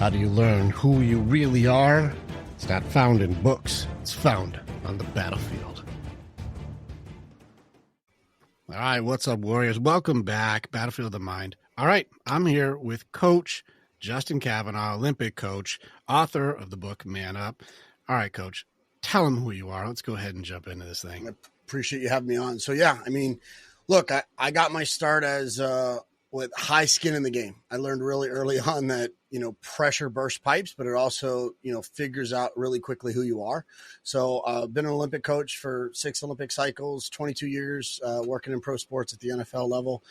How do you learn who you really are? It's not found in books. It's found on the battlefield. All right, what's up, Warriors? Welcome back, Battlefield of the Mind. All right, I'm here with Coach Justin Kavanaugh, Olympic coach, author of the book Man Up. All right, Coach, tell them who you are. Let's go ahead and jump into this thing. I appreciate you having me on. So, yeah, I mean, look, I got my start as with high skin in the game. I learned really early on that, pressure bursts pipes, but it also, figures out really quickly who you are. So I've been an Olympic coach for 6 Olympic cycles, 22 years working in pro sports at the NFL level.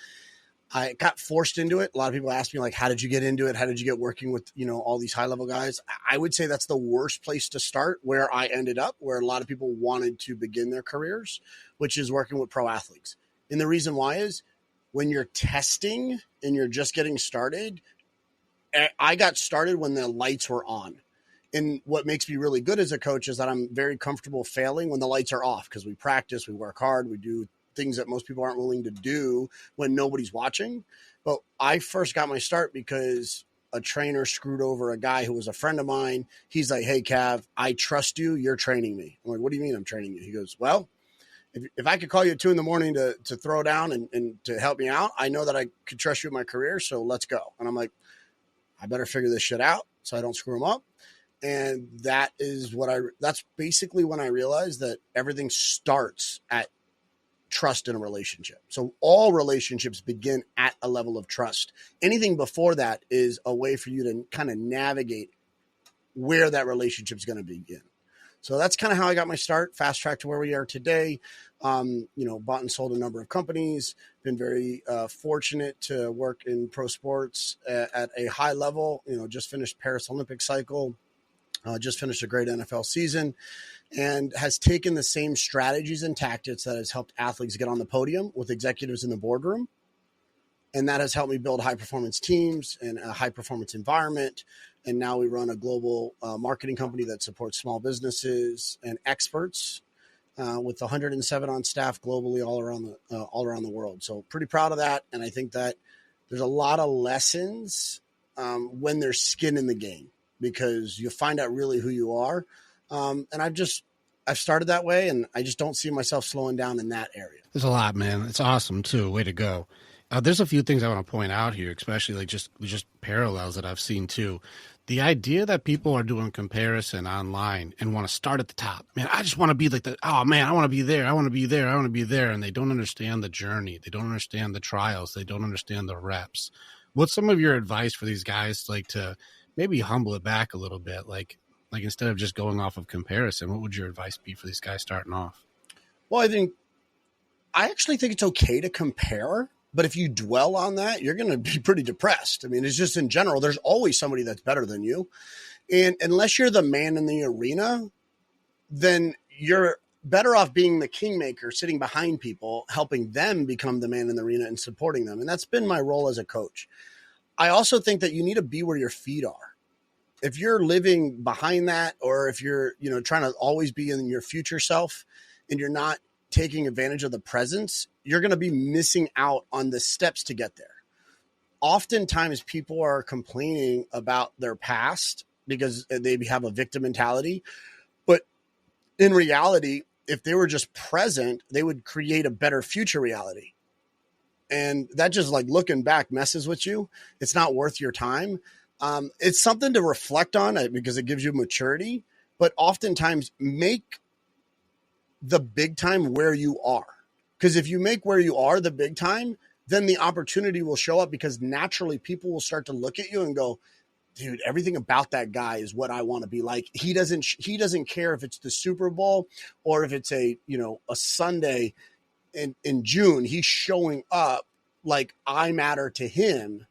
I got forced into it. A lot of people ask me, like, how did you get into it? How did you get working with, all these high level guys? I would say that's the worst place to start, where I ended up, where a lot of people wanted to begin their careers, which is working with pro athletes. And the reason why is when you're testing and you're just getting started, I got started when the lights were on. And what makes me really good as a coach is that I'm very comfortable failing when the lights are off, because we practice, we work hard, we do things that most people aren't willing to do when nobody's watching. But I first got my start because a trainer screwed over a guy who was a friend of mine. He's like, "Hey, Cav, I trust you. You're training me." I'm like, "What do you mean I'm training you?" He goes, "Well, if I could call you at 2 a.m. to throw down and to help me out, I know that I could trust you in my career. So let's go." And I'm like, I better figure this shit out so I don't screw them up. And that's basically when I realized that everything starts at trust in a relationship. So all relationships begin at a level of trust. Anything before that is a way for you to kind of navigate where that relationship is going to begin. So that's kind of how I got my start, fast track to where we are today. Bought and sold a number of companies, been very fortunate to work in pro sports at a high level, just finished Paris Olympic cycle, just finished a great NFL season, and has taken the same strategies and tactics that has helped athletes get on the podium with executives in the boardroom. And that has helped me build high-performance teams and a high-performance environment. And now we run a global marketing company that supports small businesses and experts with 107 on staff globally all around the world. So pretty proud of that. And I think that there's a lot of lessons when there's skin in the game, because you find out really who you are. And I've started that way, and I just don't see myself slowing down in that area. There's a lot, man. It's awesome, too. Way to go. There's a few things I want to point out here, especially like just parallels that I've seen too. The idea that people are doing comparison online and want to start at the top. Man, I just want to be like I want to be there. I want to be there. I want to be there. And they don't understand the journey. They don't understand the trials. They don't understand the reps. What's some of your advice for these guys, like, to maybe humble it back a little bit? Like instead of just going off of comparison, what would your advice be for these guys starting off? Well, I actually think it's okay to compare. But if you dwell on that, you're going to be pretty depressed. I mean, it's just in general, there's always somebody that's better than you. And unless you're the man in the arena, then you're better off being the kingmaker, sitting behind people, helping them become the man in the arena and supporting them. And that's been my role as a coach. I also think that you need to be where your feet are. If you're living behind that, or if you're, trying to always be in your future self and you're not taking advantage of the presence, you're going to be missing out on the steps to get there. Oftentimes people are complaining about their past because they have a victim mentality. But in reality, if they were just present, they would create a better future reality. And that just, like, looking back messes with you. It's not worth your time. It's something to reflect on because it gives you maturity, but oftentimes make the big time where you are. Because if you make where you are the big time, then the opportunity will show up, because naturally people will start to look at you and go, dude, everything about that guy is what I want to be like. He doesn't care if it's the Super Bowl or if it's a Sunday in June. He's showing up like I matter to him,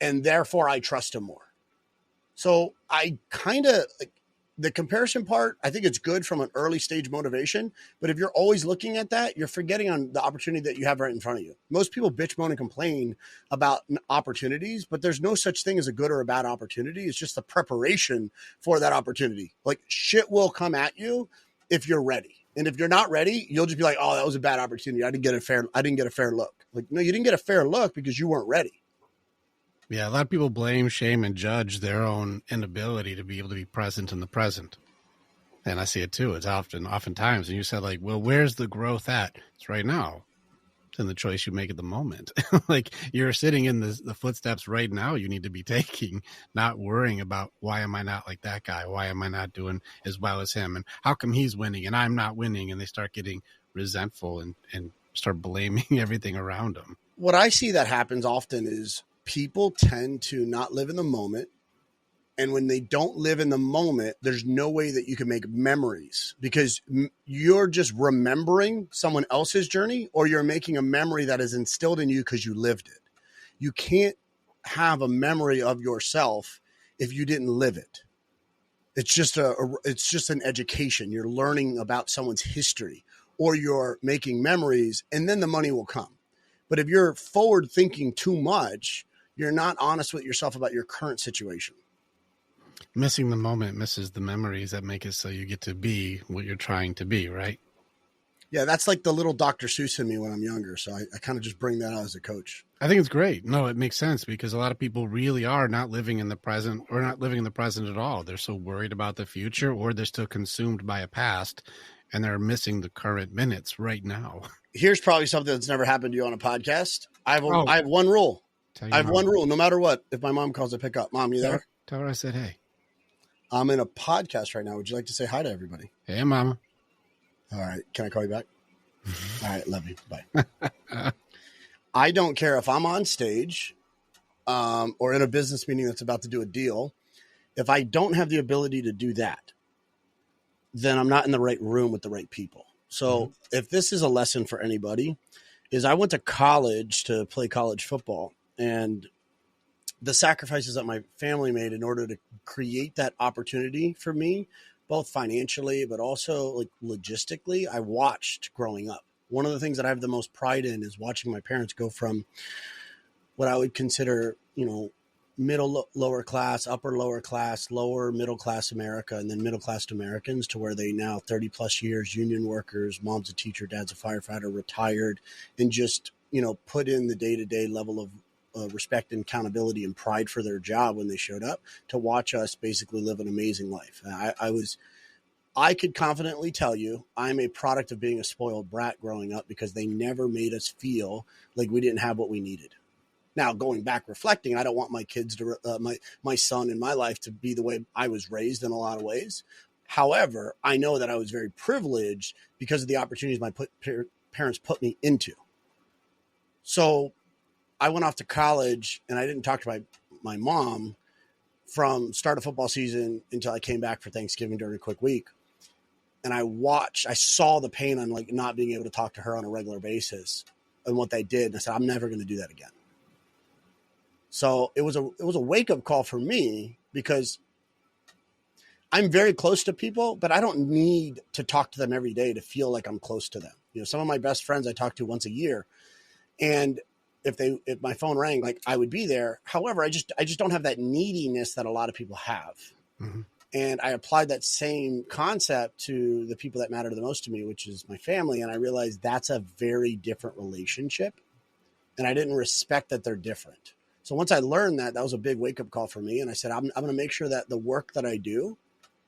and therefore I trust him more. So I kind of, like, the comparison part, I think it's good from an early stage motivation, but if you're always looking at that, you're forgetting on the opportunity that you have right in front of you. Most people bitch, moan, and complain about opportunities, but there's no such thing as a good or a bad opportunity. It's just the preparation for that opportunity. Like, shit will come at you if you're ready. And if you're not ready, you'll just be like, oh, that was a bad opportunity. I didn't get a fair look. Like, no, you didn't get a fair look because you weren't ready. Yeah, a lot of people blame, shame, and judge their own inability to be able to be present in the present. And I see it too. It's oftentimes. And you said, like, well, where's the growth at? It's right now. It's in the choice you make at the moment. Like, you're sitting in the footsteps right now you need to be taking, not worrying about, why am I not like that guy? Why am I not doing as well as him? And how come he's winning and I'm not winning? And they start getting resentful and start blaming everything around them. What I see that happens often is people tend to not live in the moment. And when they don't live in the moment, there's no way that you can make memories because you're just remembering someone else's journey, or you're making a memory that is instilled in you because you lived it. You can't have a memory of yourself if you didn't live it. It's just an education. You're learning about someone's history, or you're making memories, and then the money will come. But if you're forward thinking too much, you're not honest with yourself about your current situation. Missing the moment misses the memories that make it so you get to be what you're trying to be, right? Yeah, that's like the little Dr. Seuss in me when I'm younger. So I kind of just bring that out as a coach. I think it's great. No, it makes sense because a lot of people really are not living in the present, or not living in the present at all. They're so worried about the future, or they're still consumed by a past, and they're missing the current minutes right now. Here's probably something that's never happened to you on a podcast. I have one rule. I have one rule. No matter what, if my mom calls, I pick up. Mom, you there? Tell her I said, hey. I'm in a podcast right now. Would you like to say hi to everybody? Hey, Mama. All right. Can I call you back? All right. Love you. Bye. I don't care if I'm on stage or in a business meeting that's about to do a deal. If I don't have the ability to do that, then I'm not in the right room with the right people. So if this is a lesson for anybody, is I went to college to play college football, and the sacrifices that my family made in order to create that opportunity for me, both financially, but also like logistically, I watched growing up. One of the things that I have the most pride in is watching my parents go from what I would consider, middle, lower class, upper lower class, lower middle class America, and then middle class Americans, to where they now 30 plus years, union workers, mom's a teacher, dad's a firefighter, retired, and just, put in the day-to-day level of respect and accountability and pride for their job when they showed up, to watch us basically live an amazing life. I could confidently tell you I'm a product of being a spoiled brat growing up, because they never made us feel like we didn't have what we needed. Now, going back, reflecting, I don't want my kids to, my son in my life to be the way I was raised in a lot of ways. However, I know that I was very privileged because of the opportunities my parents put me into. So I went off to college, and I didn't talk to my mom from start of football season until I came back for Thanksgiving during a quick week. And I saw the pain on like not being able to talk to her on a regular basis and what they did. And I said, I'm never going to do that again. So it was a wake up call for me, because I'm very close to people, but I don't need to talk to them every day to feel like I'm close to them. Some of my best friends I talk to once a year, and if my phone rang, like, I would be there. However, I just don't have that neediness that a lot of people have. Mm-hmm. And I applied that same concept to the people that matter the most to me, which is my family. And I realized that's a very different relationship. And I didn't respect that they're different. So once I learned that was a big wake up call for me. And I said, I'm going to make sure that the work that I do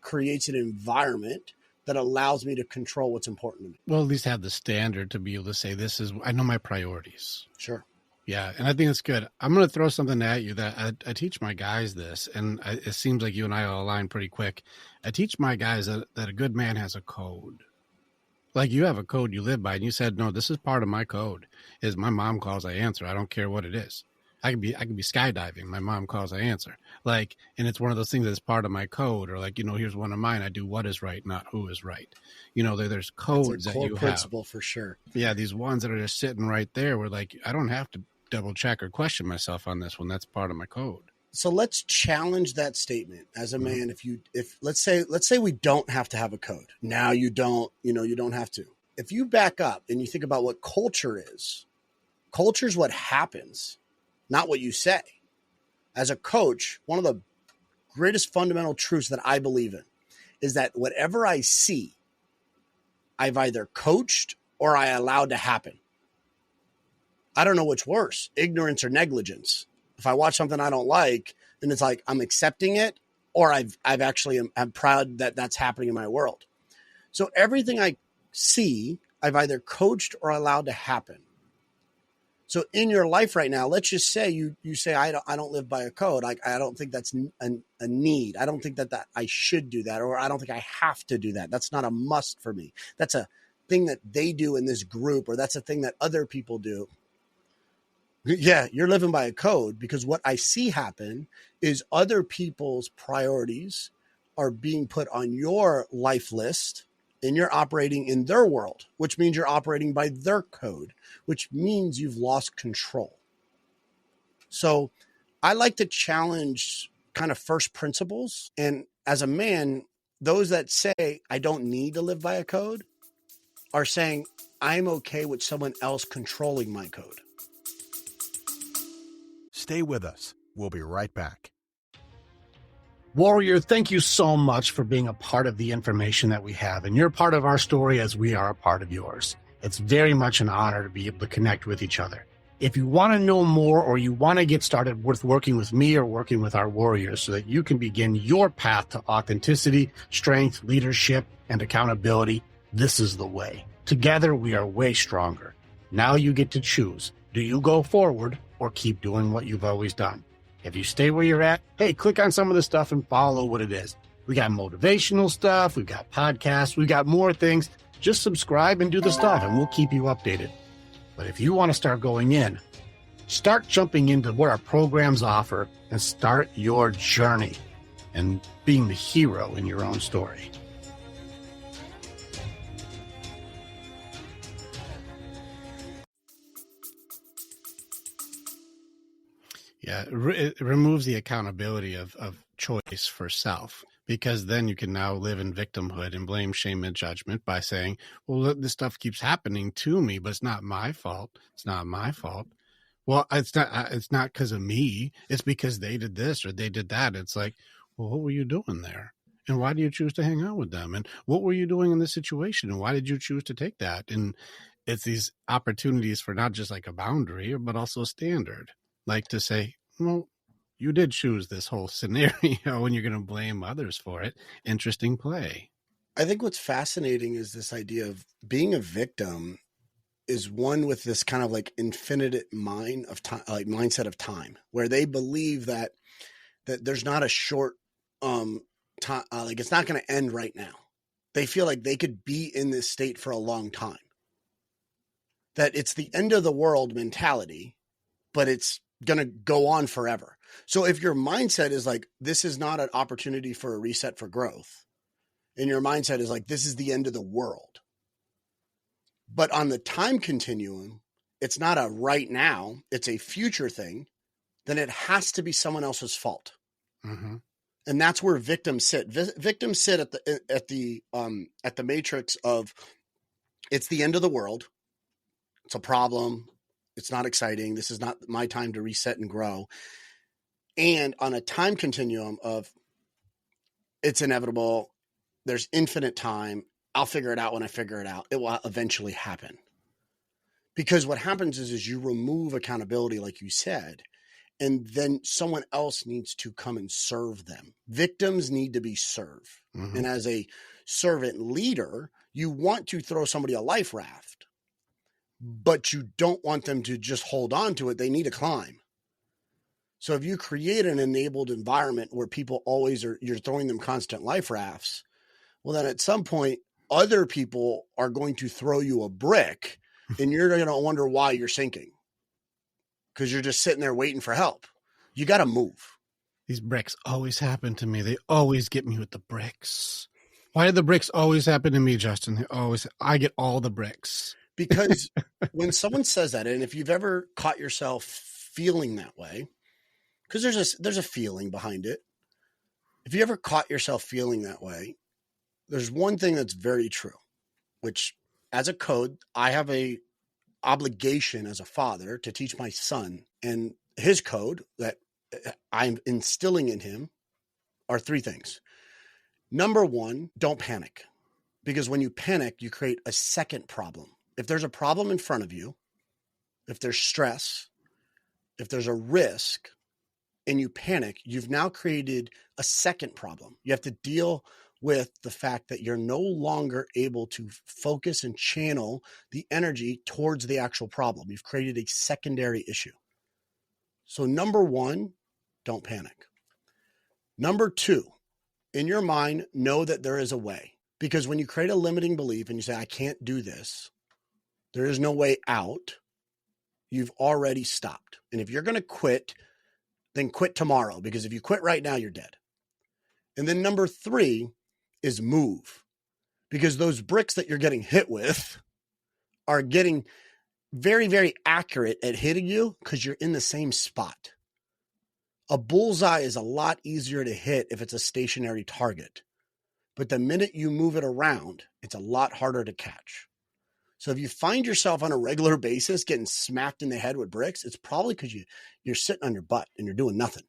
creates an environment that allows me to control what's important to me. Well, at least have the standard to be able to say, I know my priorities. Sure. Yeah, and I think it's good. I'm going to throw something at you that I teach my guys this, and it seems like you and I will align pretty quick. I teach my guys that a good man has a code. Like, you have a code you live by, and you said, no, this is part of my code. Is my mom calls, I answer. I don't care what it is. I could be skydiving. My mom calls, I answer. Like, and it's one of those things that's part of my code. Or like, here's one of mine. I do what is right, not who is right. There's codes that you have. Core principle for sure. Yeah, these ones that are just sitting right there. Where like, I don't have to double check or question myself on this one. That's part of my code. So let's challenge that statement as a man. If let's say we don't have to have a code. Now you don't have to. If you back up and you think about what culture is what happens, not what you say. As a coach, one of the greatest fundamental truths that I believe in is that whatever I see, I've either coached or I allowed to happen. I don't know which worse, ignorance or negligence. If I watch something I don't like, then it's like I'm accepting it, or I'm proud that that's happening in my world. So everything I see, I've either coached or allowed to happen. So in your life right now, let's just say you say I don't live by a code. I don't think that's a need. I don't think that I should do that, or I don't think I have to do that. That's not a must for me. That's a thing that they do in this group, or that's a thing that other people do. Yeah, you're living by a code, because what I see happen is other people's priorities are being put on your life list, and you're operating in their world, which means you're operating by their code, which means you've lost control. So I like to challenge kind of first principles. And as a man, those that say I don't need to live by a code are saying I'm okay with someone else controlling my code. Stay with us. We'll be right back. Warrior, thank you so much for being a part of the information that we have. And you're part of our story as we are a part of yours. It's very much an honor to be able to connect with each other. If you want to know more, or you want to get started with working with me or working with our warriors so that you can begin your path to authenticity, strength, leadership, and accountability, this is the way. Together, we are way stronger. Now you get to choose. Do you go forward or keep doing what you've always done? If you stay where you're at, hey, click on some of the stuff and follow what it is. We got motivational stuff. We've got podcasts. We've got more things. Just subscribe and do the stuff, and we'll keep you updated. But if you want to start going in, start jumping into what our programs offer and start your journey and being the hero in your own story. Yeah, it removes the accountability of choice for self, because then you can now live in victimhood and blame, shame, and judgment by saying, well, this stuff keeps happening to me, but it's not my fault. It's not my fault. Well, it's not because of me. It's because they did this or they did that. It's like, well, what were you doing there? And why do you choose to hang out with them? And what were you doing in this situation? And why did you choose to take that? And it's these opportunities for not just like a boundary, but also a standard. Like to say, well, you did choose this whole scenario and you're going to blame others for it. Interesting play. I think what's fascinating is this idea of being a victim is one with this kind of like infinite mindset of time, where they believe that there's not a short time, like it's not going to end right now. They feel like they could be in this state for a long time, that it's the end of the world mentality, but it's going to go on forever. So if your mindset is like, this is not an opportunity for a reset for growth, and your mindset is like, this is the end of the world, but on the time continuum, it's not a right now, it's a future thing, then it has to be someone else's fault. Mm-hmm. And that's where victims sit. Victims sit at the matrix of, it's the end of the world. It's a problem. It's not exciting. This is not my time to reset and grow. And on a time continuum of, it's inevitable. There's infinite time. I'll figure it out when I figure it out. It will eventually happen. Because what happens is you remove accountability, like you said, and then someone else needs to come and serve them. Victims need to be served. Mm-hmm. And as a servant leader, you want to throw somebody a life raft, but you don't want them to just hold on to it. They need to climb. So if you create an enabled environment where people always you're throwing them constant life rafts, well, then at some point, other people are going to throw you a brick and you're going to wonder why you're sinking, because you're just sitting there waiting for help. You got to move. These bricks always happen to me. They always get me with the bricks. Why do the bricks always happen to me, Justin? I get all the bricks. Because when someone says that, and if you've ever caught yourself feeling that way, because there's a feeling behind it. If you ever caught yourself feeling that way, there's one thing that's very true, which as a code, I have a obligation as a father to teach my son, and his code that I'm instilling in him are three things. Number one, don't panic, because when you panic, you create a second problem. If there's a problem in front of you, if there's stress, if there's a risk, and you panic, you've now created a second problem. You have to deal with the fact that you're no longer able to focus and channel the energy towards the actual problem. You've created a secondary issue. So number one, don't panic. Number two, in your mind, know that there is a way. Because when you create a limiting belief and you say, I can't do this, there is no way out, you've already stopped. And if you're going to quit, then quit tomorrow. Because if you quit right now, you're dead. And then number three is move. Because those bricks that you're getting hit with are getting very, very accurate at hitting you because you're in the same spot. A bullseye is a lot easier to hit if it's a stationary target. But the minute you move it around, it's a lot harder to catch. So if you find yourself on a regular basis getting smacked in the head with bricks, it's probably because you're sitting on your butt and you're doing nothing.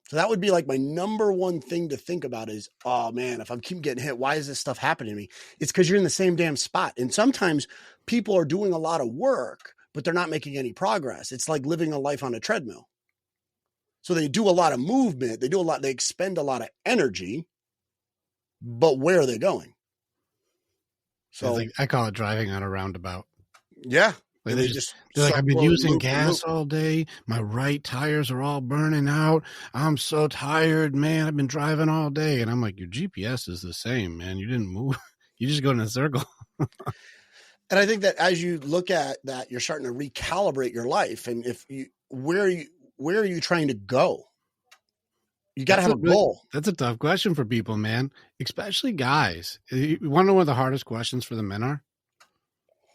So that would be like my number one thing to think about is, oh man, if I keep getting hit, why is this stuff happening to me? It's because you're in the same damn spot. And sometimes people are doing a lot of work, but they're not making any progress. It's like living a life on a treadmill. So they do a lot of movement. They expend a lot of energy, but where are they going? So like, I call it driving on a roundabout. Yeah. Like they're like, I've been using gas all day. My right tires are all burning out. I'm so tired, man. I've been driving all day. And I'm like, your GPS is the same, man. You didn't move. You just go in a circle. And I think that as you look at that, you're starting to recalibrate your life. And where are you trying to go? You got to have a goal. That's a tough question for people, man, especially guys. You want to know what the hardest questions for the men are?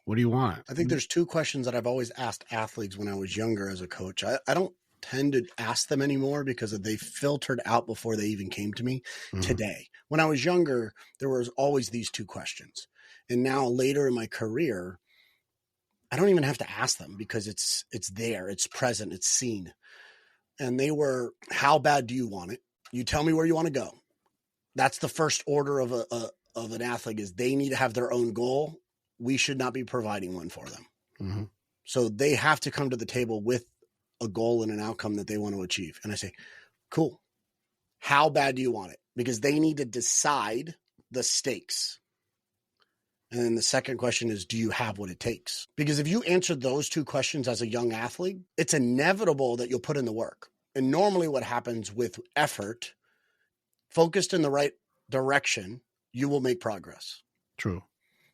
What do you want? I think there's two questions that I've always asked athletes when I was younger as a coach. I don't tend to ask them anymore because they filtered out before they even came to me today. When I was younger, there was always these two questions. And now later in my career, I don't even have to ask them because it's there, it's present, it's seen. And they were, how bad do you want it? You tell me where you want to go. That's the first order of an athlete is they need to have their own goal. We should not be providing one for them. Mm-hmm. So they have to come to the table with a goal and an outcome that they want to achieve. And I say, cool. How bad do you want it? Because they need to decide the stakes. And then the second question is, do you have what it takes? Because if you answer those two questions as a young athlete, it's inevitable that you'll put in the work. And normally what happens with effort, focused in the right direction, you will make progress. True.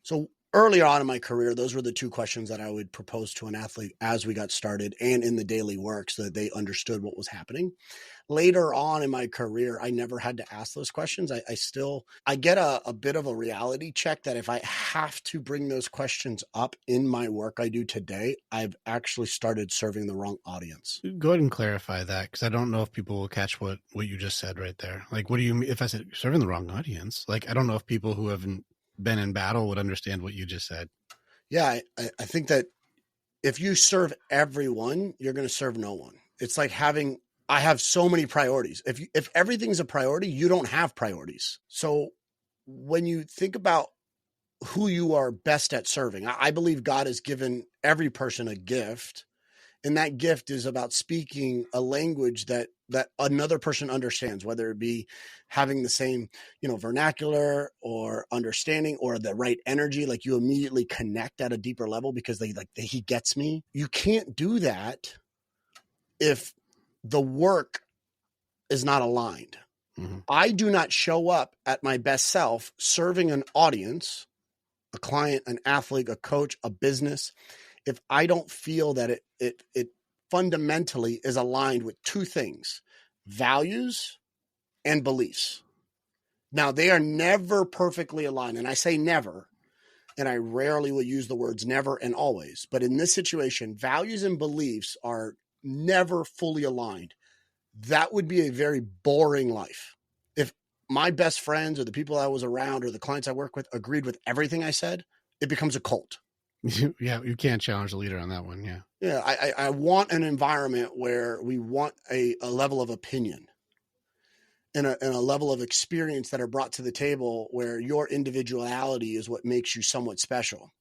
So earlier on in my career, those were the two questions that I would propose to an athlete as we got started and in the daily work so that they understood what was happening. Later on in my career, I never had to ask those questions. I get a bit of a reality check that if I have to bring those questions up in my work I do today, I've actually started serving the wrong audience. Go ahead and clarify that because I don't know if people will catch what you just said right there. Like, what do you mean if I said serving the wrong audience? Like, I don't know if people who haven't been in battle would understand what you just said. Yeah, I think that if you serve everyone, you're going to serve no one. It's like I have so many priorities. If everything's a priority, you don't have priorities. So when you think about who you are best at serving, I believe God has given every person a gift. And that gift is about speaking a language that another person understands, whether it be having the same, vernacular or understanding or the right energy, like you immediately connect at a deeper level because he gets me. You can't do that if the work is not aligned. Mm-hmm. I do not show up at my best self serving an audience, a client, an athlete, a coach, a business, if I don't feel that it fundamentally is aligned with two things, values and beliefs. Now, they are never perfectly aligned. And I say never, and I rarely will use the words never and always. But in this situation, values and beliefs are never fully aligned. That would be a very boring life. If my best friends or the people I was around or the clients I work with agreed with everything I said, it becomes a cult. Yeah, you can't challenge the leader on that one. Yeah. Yeah, I want an environment where we want a level of opinion and a level of experience that are brought to the table where your individuality is what makes you somewhat special.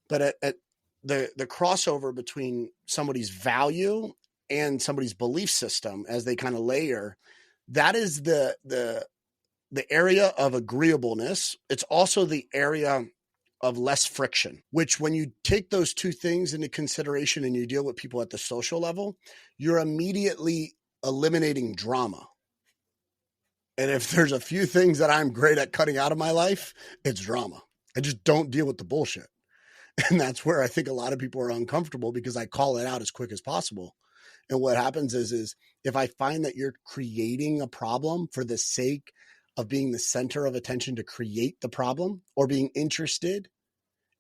But at the crossover between somebody's value and somebody's belief system as they kind of layer, that is the area of agreeableness. It's also the area of less friction, which when you take those two things into consideration and you deal with people at the social level, you're immediately eliminating drama. And if there's a few things that I'm great at cutting out of my life, it's drama. I just don't deal with the bullshit. And that's where I think a lot of people are uncomfortable, because I call it out as quick as possible. And what happens is if I find that you're creating a problem for the sake of being the center of attention to create the problem, or being interested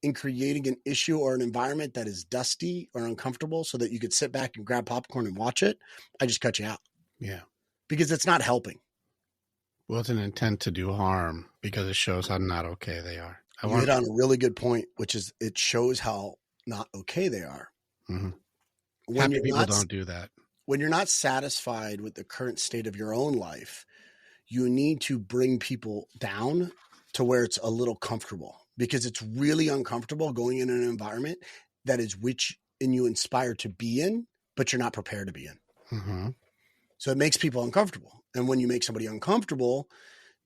in creating an issue or an environment that is dusty or uncomfortable so that you could sit back and grab popcorn and watch it, I just cut you out. Yeah. Because it's not helping. Well, it's an intent to do harm, because it shows how not okay they are. You hit on a really good point, which is it shows how not okay they are. Mm-hmm. Happy people don't do that. When you're not satisfied with the current state of your own life, you need to bring people down to where it's a little comfortable, because it's really uncomfortable going in an environment that is which and you inspire to be in, but you're not prepared to be in. Mm-hmm. So it makes people uncomfortable. And when you make somebody uncomfortable,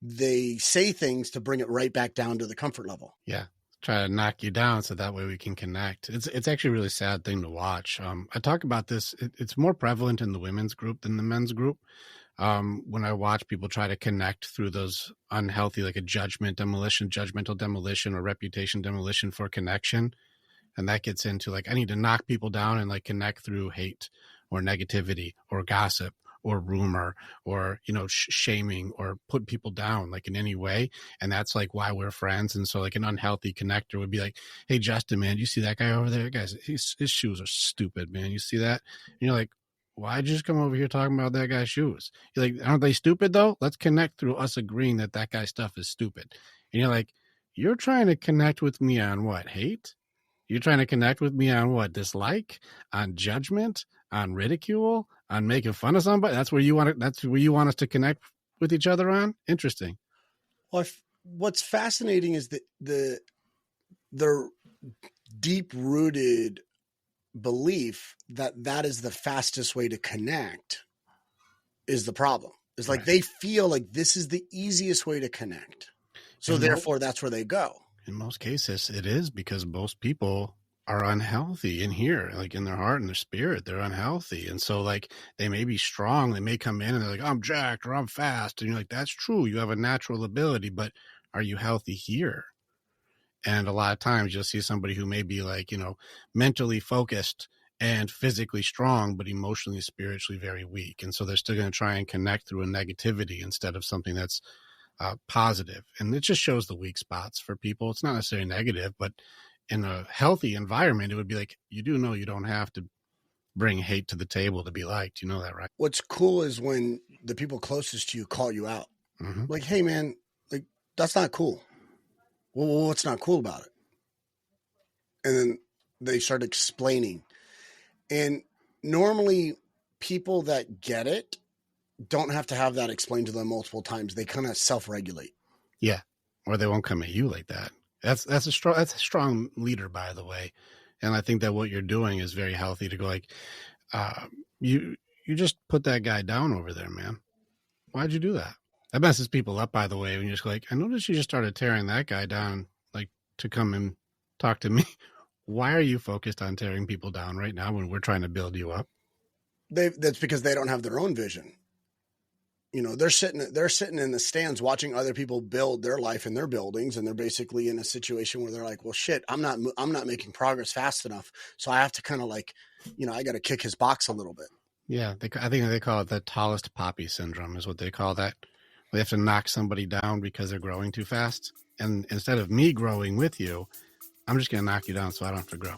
they say things to bring it right back down to the comfort level. Yeah. Try to knock you down so that way we can connect. It's actually a really sad thing to watch. I talk about this. It's more prevalent in the women's group than the men's group. When I watch people try to connect through those unhealthy, like a judgmental demolition or reputation demolition for connection. And that gets into like, I need to knock people down and like connect through hate or negativity or gossip or rumor or, shaming or put people down like in any way. And that's like why we're friends. And so like an unhealthy connector would be like, hey, Justin, man, you see that guy over there? Guys, his shoes are stupid, man. You see that? And you're like, why'd you just come over here talking about that guy's shoes? You're like, aren't they stupid though? Let's connect through us agreeing that guy's stuff is stupid. And you're like, you're trying to connect with me on what? Hate? You're trying to connect with me on what? Dislike? On judgment? On ridicule? On making fun of somebody? That's where you want us to connect with each other on? Interesting. Well, what's fascinating is that the deep-rooted belief that is the fastest way to connect is the problem. It's like They feel like this is the easiest way to connect. So therefore that's where they go. In most cases it is, because most people are unhealthy in here, like in their heart and their spirit, they're unhealthy. And so like they may be strong. They may come in and they're like, I'm jacked or I'm fast. And you're like, that's true. You have a natural ability, but are you healthy here? And a lot of times you'll see somebody who may be like, mentally focused and physically strong, but emotionally and spiritually very weak. And so they're still going to try and connect through a negativity instead of something that's positive. And it just shows the weak spots for people. It's not necessarily negative, but in a healthy environment, it would be like, you do know you don't have to bring hate to the table to be liked. You know that, right? What's cool is when the people closest to you call you out. Mm-hmm. Like, hey, man, like that's not cool. Well, what's not cool about it? And then they start explaining. And normally people that get it don't have to have that explained to them multiple times. They kind of self-regulate. Yeah. Or they won't come at you like that. That's a strong leader, by the way. And I think that what you're doing is very healthy to go like, you just put that guy down over there, man. Why'd you do that? That messes people up, by the way, when you're just like, I noticed you just started tearing that guy down, like to come and talk to me. Why are you focused on tearing people down right now when we're trying to build you up? That's because they don't have their own vision. They're sitting in the stands watching other people build their life in their buildings. And they're basically in a situation where they're like, well, shit, I'm not making progress fast enough. So I have to kind of like, I got to kick his box a little bit. Yeah. I think they call it the tallest poppy syndrome is what they call that. They have to knock somebody down because they're growing too fast. And instead of me growing with you, I'm just going to knock you down so I don't have to grow.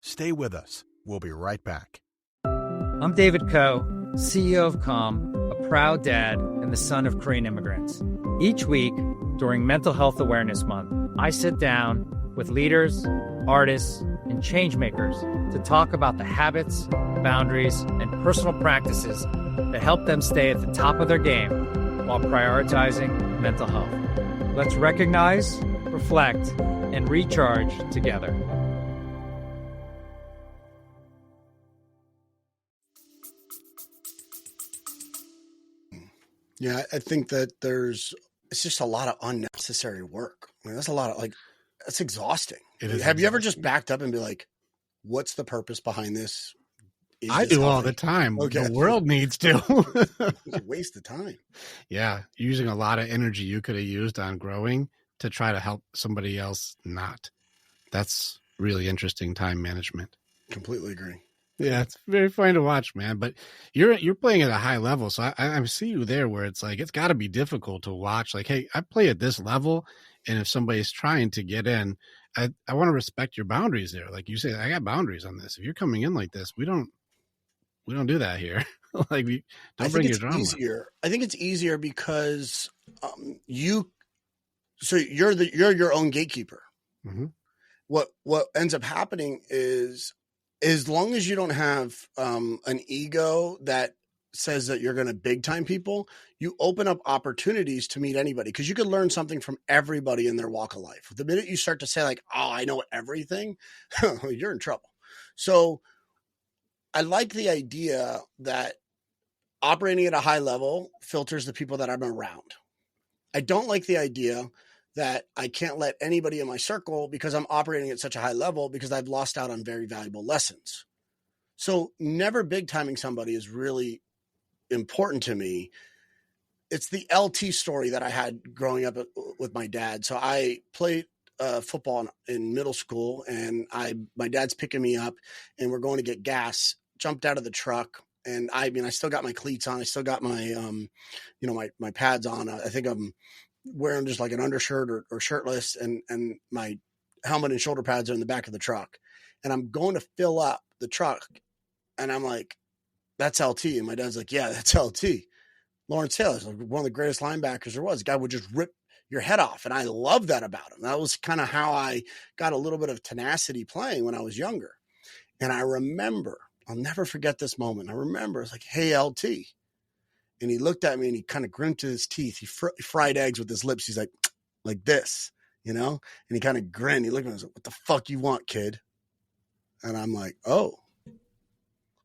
Stay with us. We'll be right back. I'm David Coe, CEO of Calm, a proud dad and the son of Korean immigrants. Each week during Mental Health Awareness Month, I sit down with leaders, artists, and changemakers to talk about the habits, boundaries, and personal practices that help them stay at the top of their game while prioritizing mental health. Let's recognize, reflect, and recharge together. Yeah, I think that it's just a lot of unnecessary work. I mean, that's a lot of that's exhausting. It is Have you ever just exhausting. backed up and be like, what's the purpose behind this? Is I this do all healthy? the time. Okay. The world needs to. It's a waste of time. Yeah, using a lot of energy you could have used on growing to try to help somebody else not. That's really interesting time management. Completely agree. Yeah, it's very fun to watch, man. But you're playing at a high level, so I see you there where it's like it's got to be difficult to watch. Like, hey, I play at this level, and if somebody's trying to get in, I want to respect your boundaries there. Like you say, I got boundaries on this. If you're coming in like this, we don't do that here. Like, I don't think bring your it's drama. easier. I think it's easier because you're your own gatekeeper. Mm-hmm. What ends up happening is, as long as you don't have an ego that says that you're going to big time people, you open up opportunities to meet anybody, because you could learn something from everybody in their walk of life. The minute you start to say like, oh, I know everything, you're in trouble. So I like the idea that operating at a high level filters the people that I'm around. I don't like the idea that I can't let anybody in my circle because I'm operating at such a high level, because I've lost out on very valuable lessons. So never big timing somebody is really important to me. It's the LT story that I had growing up with my dad. So I played football in middle school, and my dad's picking me up, and we're going to get gas. Jumped out of the truck, and I still got my cleats on. I still got my my pads on. I think I'm wearing just like an undershirt or shirtless, and my helmet and shoulder pads are in the back of the truck. And I'm going to fill up the truck, and I'm like, that's LT. And my dad's like, yeah, that's LT. Lawrence Taylor's like one of the greatest linebackers there was. The guy would just rip your head off. And I love that about him. That was kind of how I got a little bit of tenacity playing when I was younger. And I remember, I'll never forget this moment. I remember it's like, hey, LT. And he looked at me and he kind of gritted his teeth. He fried eggs with his lips. He's like this, And he kind of grinned. He looked at me and was like, what the fuck you want, kid? And I'm like, oh,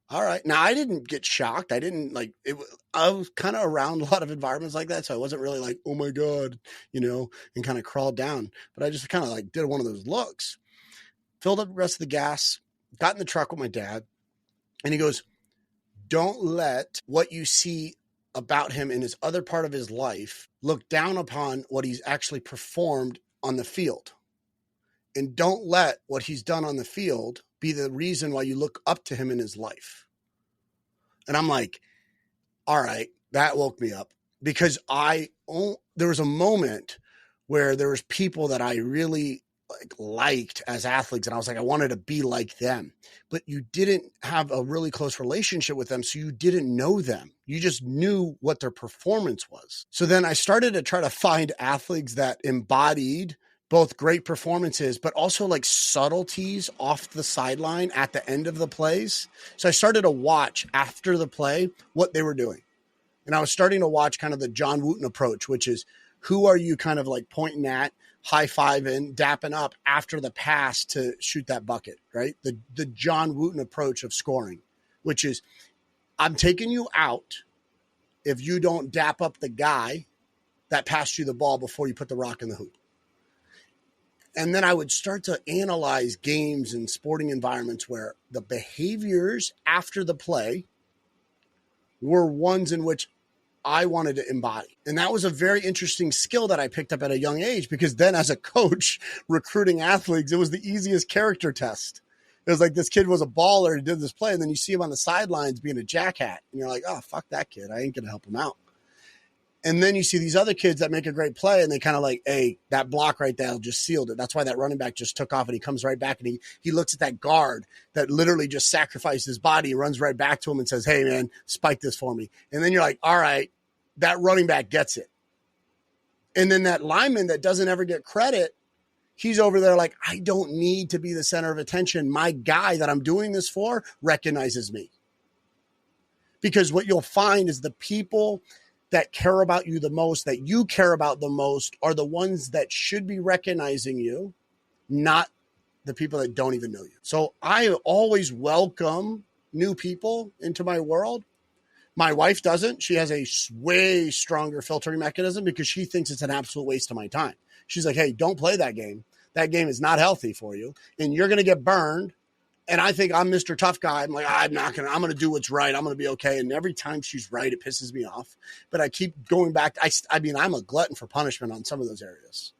all right. Now, I didn't get shocked. I didn't like it. I was kind of around a lot of environments like that. So I wasn't really like, oh my God, and kind of crawled down. But I just kind of like did one of those looks, filled up the rest of the gas, got in the truck with my dad. And he goes, don't let what you see about him in his other part of his life look down upon what he's actually performed on the field. And don't let what he's done on the field be the reason why you look up to him in his life. And I'm like, all right, that woke me up, because there was a moment where there was people that I really liked as athletes. And I was like, I wanted to be like them, but you didn't have a really close relationship with them. So you didn't know them. You just knew what their performance was. So then I started to try to find athletes that embodied both great performances, but also like subtleties off the sideline at the end of the plays. So I started to watch after the play what they were doing. And I was starting to watch kind of the John Wooten approach, which is, who are you kind of like pointing at, high-fiving, dapping up after the pass to shoot that bucket, right? The John Wooten approach of scoring, which is, I'm taking you out if you don't dap up the guy that passed you the ball before you put the rock in the hoop. And then I would start to analyze games and sporting environments where the behaviors after the play were ones in which I wanted to embody. And that was a very interesting skill that I picked up at a young age, because then as a coach recruiting athletes, it was the easiest character test. It was like, this kid was a baller, he did this play, and then you see him on the sidelines being a jackhat. And you're like, oh, fuck that kid. I ain't going to help him out. And then you see these other kids that make a great play, and they kind of like, hey, that block right there just sealed it. That's why that running back just took off, and he comes right back, and he looks at that guard that literally just sacrificed his body, runs right back to him and says, hey, man, spike this for me. And then you're like, all right, that running back gets it. And then that lineman that doesn't ever get credit, he's over there like, I don't need to be the center of attention. My guy that I'm doing this for recognizes me. Because what you'll find is the people that care about you the most, that you care about the most, are the ones that should be recognizing you, not the people that don't even know you. So I always welcome new people into my world, My wife doesn't. She has a way stronger filtering mechanism because she thinks it's an absolute waste of my time. She's like, hey, don't play that game. That game is not healthy for you, and you're going to get burned. And I think I'm Mr. Tough Guy. I'm like, I'm going to do what's right. I'm going to be okay. And every time she's right, it pisses me off. But I keep going back. I mean, I'm a glutton for punishment on some of those areas.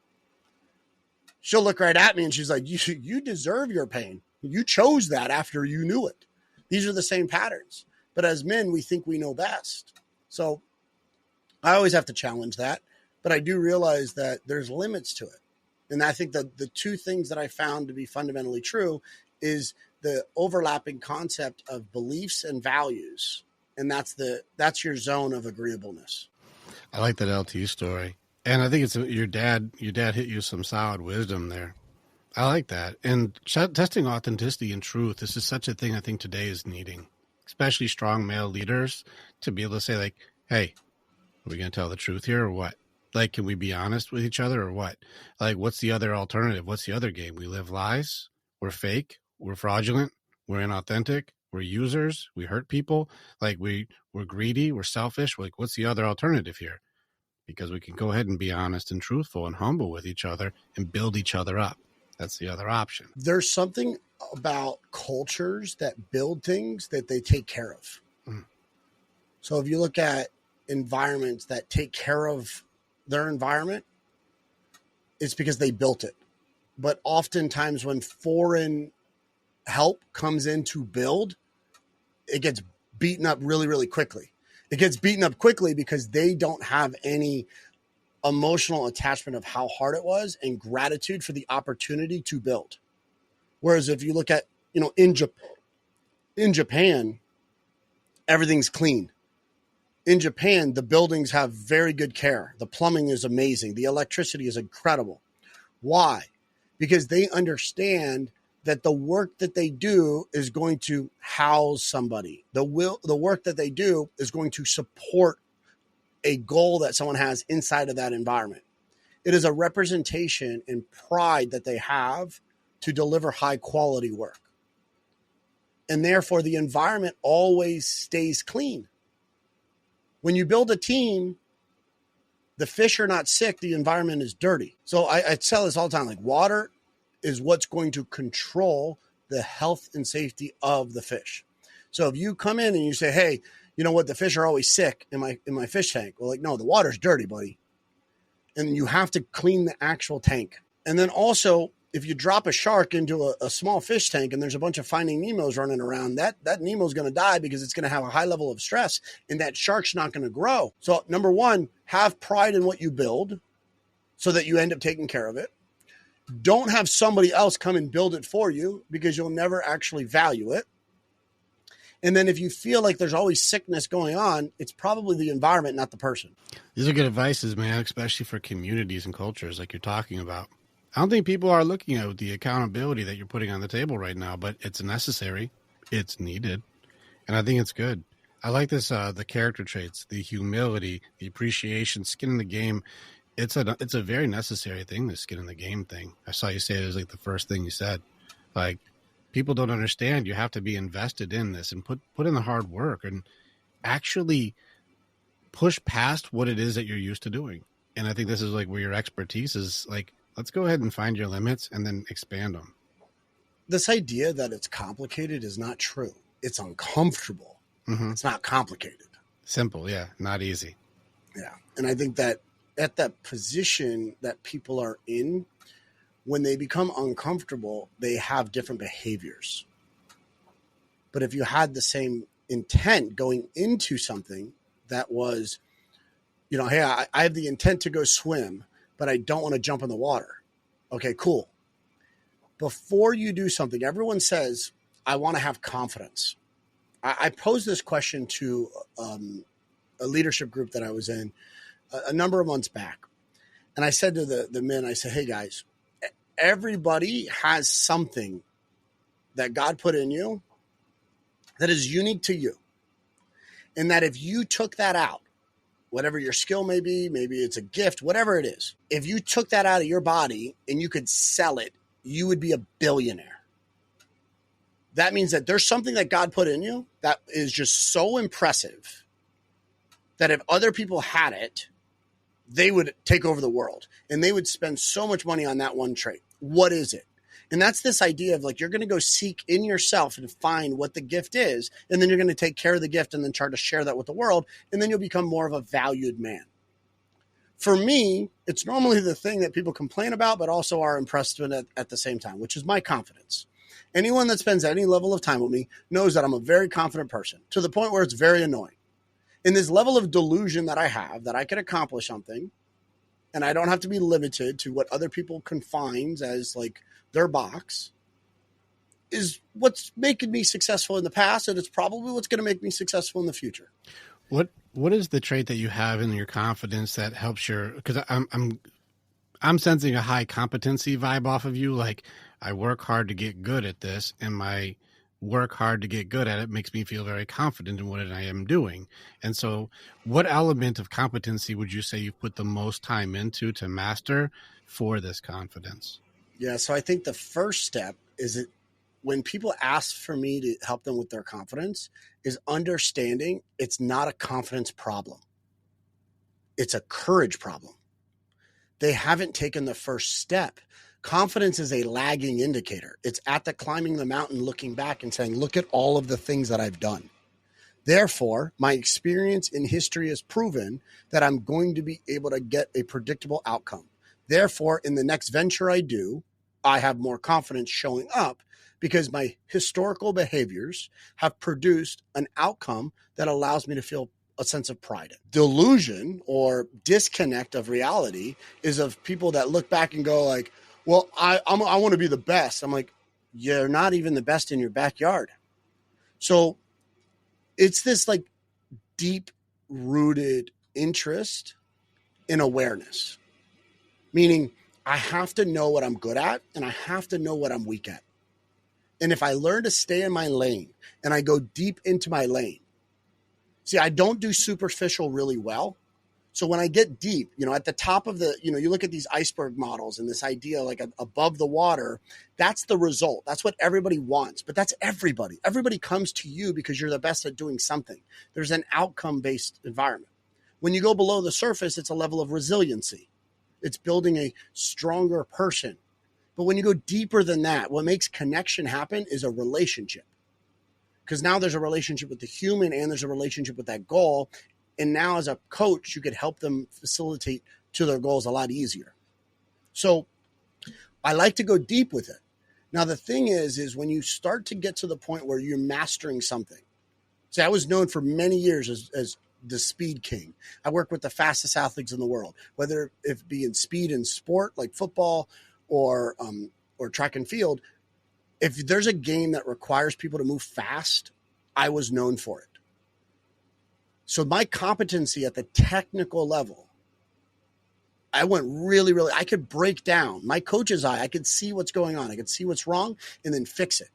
She'll look right at me and she's like, you deserve your pain. You chose that after you knew it. These are the same patterns. But as men, we think we know best. So I always have to challenge that. But I do realize that there's limits to it. And I think that the two things that I found to be fundamentally true is the overlapping concept of beliefs and values. And that's your zone of agreeableness. I like that LT story. And I think it's your dad hit you some solid wisdom there. I like that. And testing authenticity and truth, this is such a thing I think today is needing, especially strong male leaders, to be able to say, like, hey, are we going to tell the truth here or what? Like, can we be honest with each other or what? Like, what's the other alternative? What's the other game? We live lies. We're fake. We're fraudulent. We're inauthentic. We're users. We hurt people. Like, we're greedy. We're selfish. Like, what's the other alternative here? Because we can go ahead and be honest and truthful and humble with each other and build each other up. That's the other option. There's something about cultures that build things that they take care of. Mm. So if you look at environments that take care of their environment, it's because they built it. But oftentimes when foreign help comes in to build, it gets beaten up really, really quickly. It gets beaten up quickly because they don't have any emotional attachment of how hard it was and gratitude for the opportunity to build. Whereas if you look at, in Japan, everything's clean. In Japan, the buildings have very good care. The plumbing is amazing. The electricity is incredible. Why? Because they understand that the work that they do is going to house somebody. The work that they do is going to support a goal that someone has inside of that environment. It is a representation and pride that they have to deliver high quality work. And therefore, the environment always stays clean. When you build a team, the fish are not sick, the environment is dirty. So I tell this all the time, like, water is what's going to control the health and safety of the fish. So if you come in and you say, hey, you know what, the fish are always sick in my fish tank. Well, like, no, the water's dirty, buddy. And you have to clean the actual tank. And then also, if you drop a shark into a small fish tank and there's a bunch of Finding Nemos running around, that Nemo's going to die because it's going to have a high level of stress and that shark's not going to grow. So number one, have pride in what you build so that you end up taking care of it. Don't have somebody else come and build it for you because you'll never actually value it. And then if you feel like there's always sickness going on, it's probably the environment, not the person. These are good advices, man, especially for communities and cultures like you're talking about. I don't think people are looking at the accountability that you're putting on the table right now, but it's necessary. It's needed. And I think it's good. I like this, the character traits, the humility, the appreciation, skin in the game. It's a very necessary thing, the skin in the game thing. I saw you say it was like the first thing you said. Like, people don't understand you have to be invested in this and put in the hard work and actually push past what it is that you're used to doing. And I think this is like where your expertise is. Like, let's go ahead and find your limits and then expand them. This idea that it's complicated is not true. It's uncomfortable. Mm-hmm. It's not complicated. Simple, yeah, not easy. Yeah. And I think that at that position that people are in, when they become uncomfortable, they have different behaviors. But if you had the same intent going into something that was, hey, I have the intent to go swim, but I don't want to jump in the water. Okay, cool. Before you do something, everyone says, I want to have confidence. I posed this question to a leadership group that I was in a number of months back. And I said to the men, I said, hey guys, everybody has something that God put in you that is unique to you. And that if you took that out, whatever your skill may be, maybe it's a gift, whatever it is, if you took that out of your body and you could sell it, you would be a billionaire. That means that there's something that God put in you that is just so impressive that if other people had it, they would take over the world and they would spend so much money on that one trait. What is it? And that's this idea of like, you're going to go seek in yourself and find what the gift is. And then you're going to take care of the gift and then try to share that with the world. And then you'll become more of a valued man. For me, it's normally the thing that people complain about, but also are impressed with at the same time, which is my confidence. Anyone that spends any level of time with me knows that I'm a very confident person, to the point where it's very annoying. And this level of delusion that I have, that I can accomplish something, and I don't have to be limited to what other people confines as like their box, is what's making me successful in the past, and it's probably what's going to make me successful in the future. What is the trait that you have in your confidence that helps your? Because I'm sensing a high competency vibe off of you. Like, I work hard to get good at this, and my work hard to get good at it makes me feel very confident in what I am doing. And so, what element of competency would you say you've put the most time into to master for this confidence? Yeah, so I think the first step is when people ask for me to help them with their confidence, is understanding it's not a confidence problem. It's a courage problem. They haven't taken the first step. Confidence is a lagging indicator. It's at the climbing the mountain, looking back and saying, look at all of the things that I've done. Therefore, my experience in history has proven that I'm going to be able to get a predictable outcome. Therefore, in the next venture I do, I have more confidence showing up because my historical behaviors have produced an outcome that allows me to feel a sense of pride. Delusion or disconnect of reality is of people that look back and go like, well, I want to be the best. I'm like, you're not even the best in your backyard. So it's this like deep rooted interest in awareness, meaning I have to know what I'm good at and I have to know what I'm weak at. And if I learn to stay in my lane and I go deep into my lane, see, I don't do superficial really well. So when I get deep, at the top of the, you look at these iceberg models and this idea like above the water, that's the result. That's what everybody wants, but that's everybody. Everybody comes to you because you're the best at doing something. There's an outcome-based environment. When you go below the surface, it's a level of resiliency. It's building a stronger person. But when you go deeper than that, what makes connection happen is a relationship. Because now there's a relationship with the human and there's a relationship with that goal. And now as a coach, you could help them facilitate to their goals a lot easier. So I like to go deep with it. Now, the thing is when you start to get to the point where you're mastering something. See, I was known for many years as the speed king. I work with the fastest athletes in the world, whether it be in speed and sport like football or track and field. If there's a game that requires people to move fast, I was known for it. So my competency at the technical level, I went really, really, I could break down my coach's eye. I could see what's going on. I could see what's wrong and then fix it.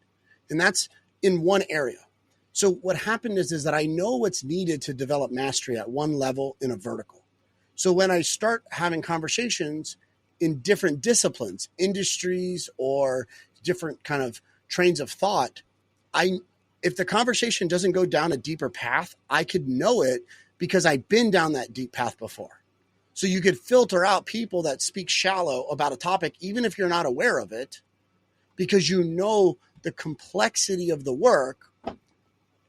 And that's in one area. So what happened is that I know what's needed to develop mastery at one level in a vertical. So when I start having conversations in different disciplines, industries, or different kind of trains of thought, if the conversation doesn't go down a deeper path, I could know it because I've been down that deep path before. So you could filter out people that speak shallow about a topic, even if you're not aware of it, because you know the complexity of the work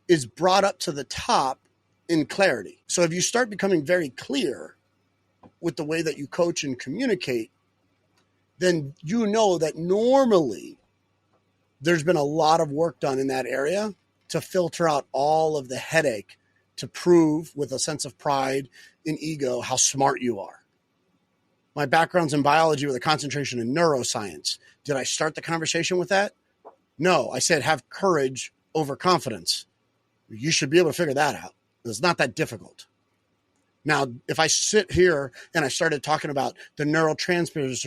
is brought up to the top in clarity. So if you start becoming very clear with the way that you coach and communicate, then you know that normally there's been a lot of work done in that area to filter out all of the headache to prove with a sense of pride and ego how smart you are. My background's in biology with a concentration in neuroscience. Did I start the conversation with that? No, I said have courage over confidence. You should be able to figure that out. It's not that difficult. Now, if I sit here and I started talking about the neurotransmitters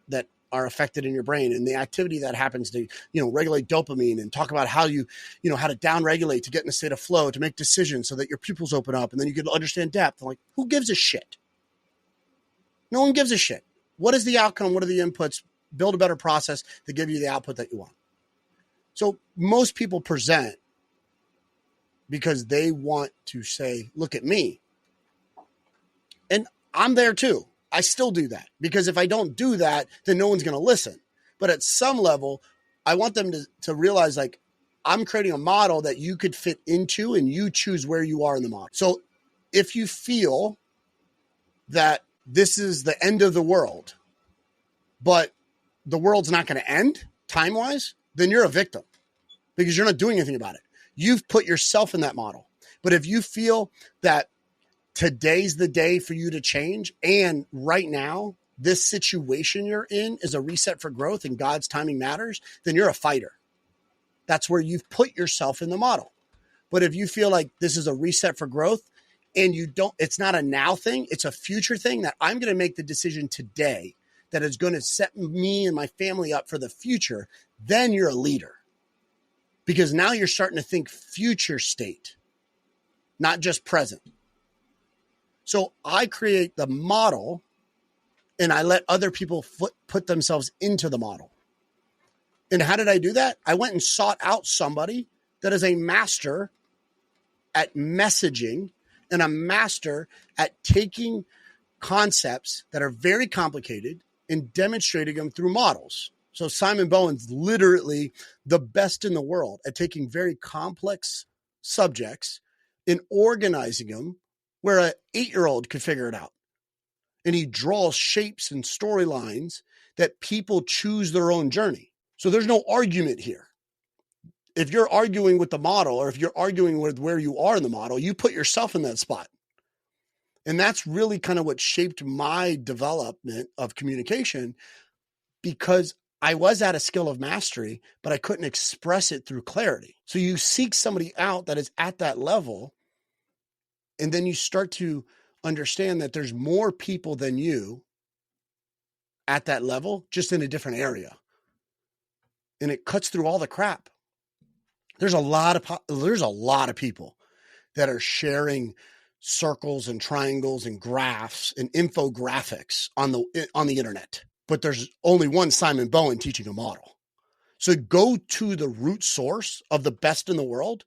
that are affected in your brain and the activity that happens to, regulate dopamine and talk about how how to downregulate to get in a state of flow, to make decisions so that your pupils open up and then you can understand depth. I'm like, who gives a shit? No one gives a shit. What is the outcome? What are the inputs? Build a better process to give you the output that you want. So most people present because they want to say, look at me. And I'm there too. I still do that because if I don't do that, then no one's going to listen. But at some level, I want them to realize like I'm creating a model that you could fit into and you choose where you are in the model. So if you feel that this is the end of the world, but the world's not going to end time-wise, then you're a victim because you're not doing anything about it. You've put yourself in that model. But if you feel that today's the day for you to change, and right now, this situation you're in is a reset for growth and God's timing matters, then you're a fighter. That's where you've put yourself in the model. But if you feel like this is a reset for growth and you don't, it's not a now thing, it's a future thing that I'm going to make the decision today that is going to set me and my family up for the future, then you're a leader. Because now you're starting to think future state, not just present. So I create the model and I let other people put themselves into the model. And how did I do that? I went and sought out somebody that is a master at messaging and a master at taking concepts that are very complicated and demonstrating them through models. So Simon Bowen's literally the best in the world at taking very complex subjects and organizing them where an 8-year-old could figure it out. And he draws shapes and storylines that people choose their own journey. So there's no argument here. If you're arguing with the model or if you're arguing with where you are in the model, you put yourself in that spot. And that's really kind of what shaped my development of communication, because I was at a skill of mastery, but I couldn't express it through clarity. So you seek somebody out that is at that level, and then you start to understand that there's more people than you at that level, just in a different area. And it cuts through all the crap. There's a lot of people that are sharing circles and triangles and graphs and infographics on the internet. But there's only one Simon Bowen teaching a model. So go to the root source of the best in the world,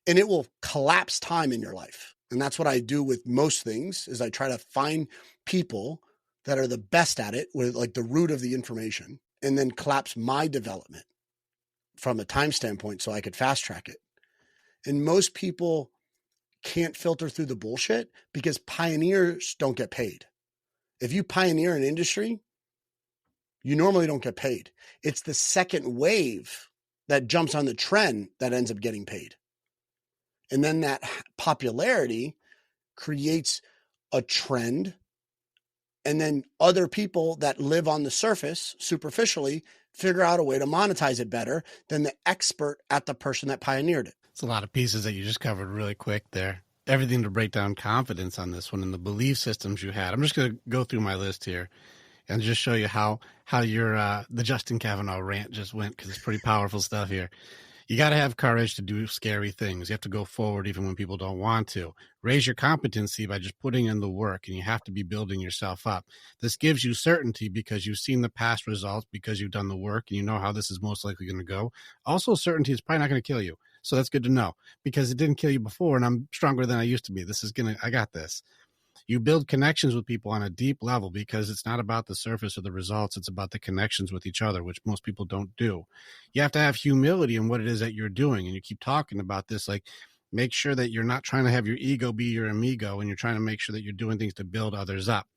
and it will collapse time in your life. And that's what I do with most things, is I try to find people that are the best at it with like the root of the information, and then collapse my development from a time standpoint so I could fast track it. And most people can't filter through the bullshit because pioneers don't get paid. If you pioneer an industry, you normally don't get paid. It's the second wave that jumps on the trend that ends up getting paid. And then that popularity creates a trend. And then other people that live on the surface superficially figure out a way to monetize it better than the expert at the person that pioneered it. It's a lot of pieces that you just covered really quick there. Everything to break down confidence on this one and the belief systems you had. I'm just going to go through my list here and just show you how your the Justin Kavanaugh rant just went, because it's pretty powerful stuff here. You got to have courage to do scary things. You have to go forward even when people don't want to. Raise your competency by just putting in the work, and you have to be building yourself up. This gives you certainty because you've seen the past results, because you've done the work, and you know how this is most likely going to go. Also, certainty is probably not going to kill you. So that's good to know, because it didn't kill you before, and I'm stronger than I used to be. I got this. You build connections with people on a deep level, because it's not about the surface or the results. It's about the connections with each other, which most people don't do. You have to have humility in what it is that you're doing. And you keep talking about this, like, make sure that you're not trying to have your ego be your amigo, and you're trying to make sure that you're doing things to build others up.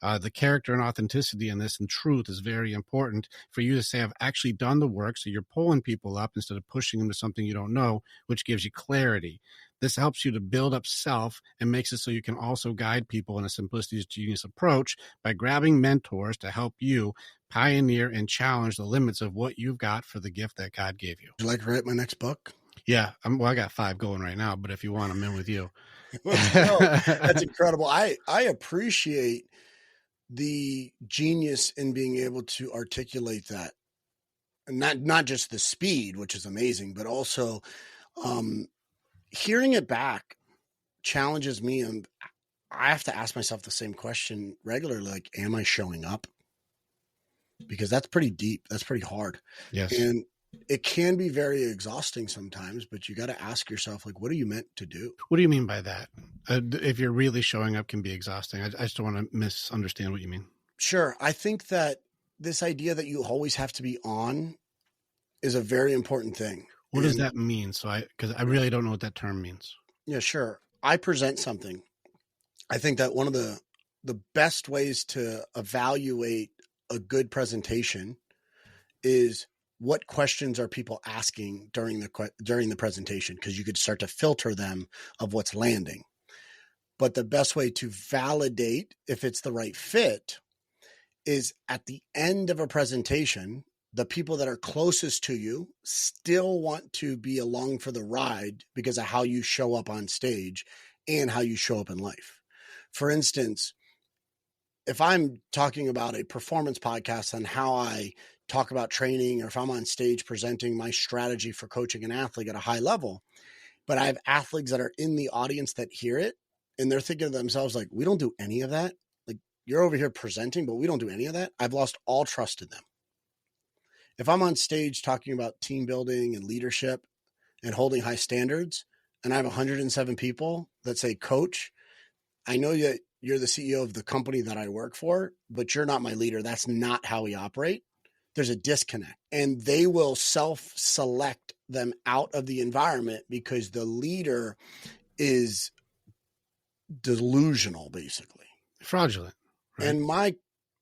The character and authenticity in this and truth is very important for you to say, I've actually done the work. So you're pulling people up instead of pushing them to something you don't know, which gives you clarity. This helps you to build up self and makes it so you can also guide people in a simplicity is genius approach by grabbing mentors to help you pioneer and challenge the limits of what you've got for the gift that God gave you. Would you like to write my next book? Yeah. I got 5 going right now, but if you want, I'm in with you. That's incredible. I appreciate the genius in being able to articulate that, and not just the speed, which is amazing, but also hearing it back challenges me. And I have to ask myself the same question regularly. Like, am I showing up? Because that's pretty deep. That's pretty hard. Yes. And it can be very exhausting sometimes, but you got to ask yourself, like, what are you meant to do? What do you mean by that? If you're really showing up can be exhausting. I just don't want to misunderstand what you mean. Sure. I think that this idea that you always have to be on is a very important thing. What does that mean? Because I really don't know what that term means. Yeah, sure. I present something. I think that one of the best ways to evaluate a good presentation is what questions are people asking during the presentation, because you could start to filter them of what's landing. But the best way to validate if it's the right fit is at the end of a presentation, the people that are closest to you still want to be along for the ride because of how you show up on stage and how you show up in life. For instance, if I'm talking about a performance podcast on how I talk about training, or if I'm on stage presenting my strategy for coaching an athlete at a high level, but I have athletes that are in the audience that hear it and they're thinking to themselves, like, we don't do any of that. Like, you're over here presenting, but we don't do any of that. I've lost all trust in them. If I'm on stage talking about team building and leadership and holding high standards, and I have 107 people that say, coach, I know that you're the CEO of the company that I work for, but you're not my leader. That's not how we operate. There's a disconnect, and they will self-select them out of the environment because the leader is delusional, basically. Fraudulent. Right? And my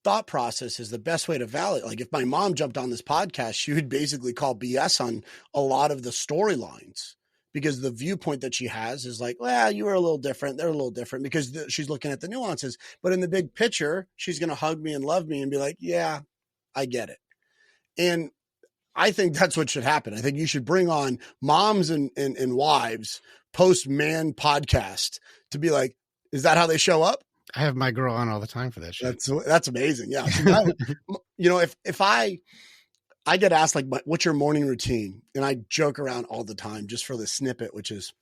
thought process is the best way to validate. Like, if my mom jumped on this podcast, she would basically call BS on a lot of the storylines, because the viewpoint that she has is like, well, you were a little different. They're a little different, because she's looking at the nuances. But in the big picture, she's going to hug me and love me and be like, yeah, I get it. And I think that's what should happen. I think you should bring on moms and wives post-man podcast to be like, is that how they show up? I have my girl on all the time for that shit. That's amazing. Yeah. If I get asked, like, what's your morning routine? And I joke around all the time just for the snippet, which is,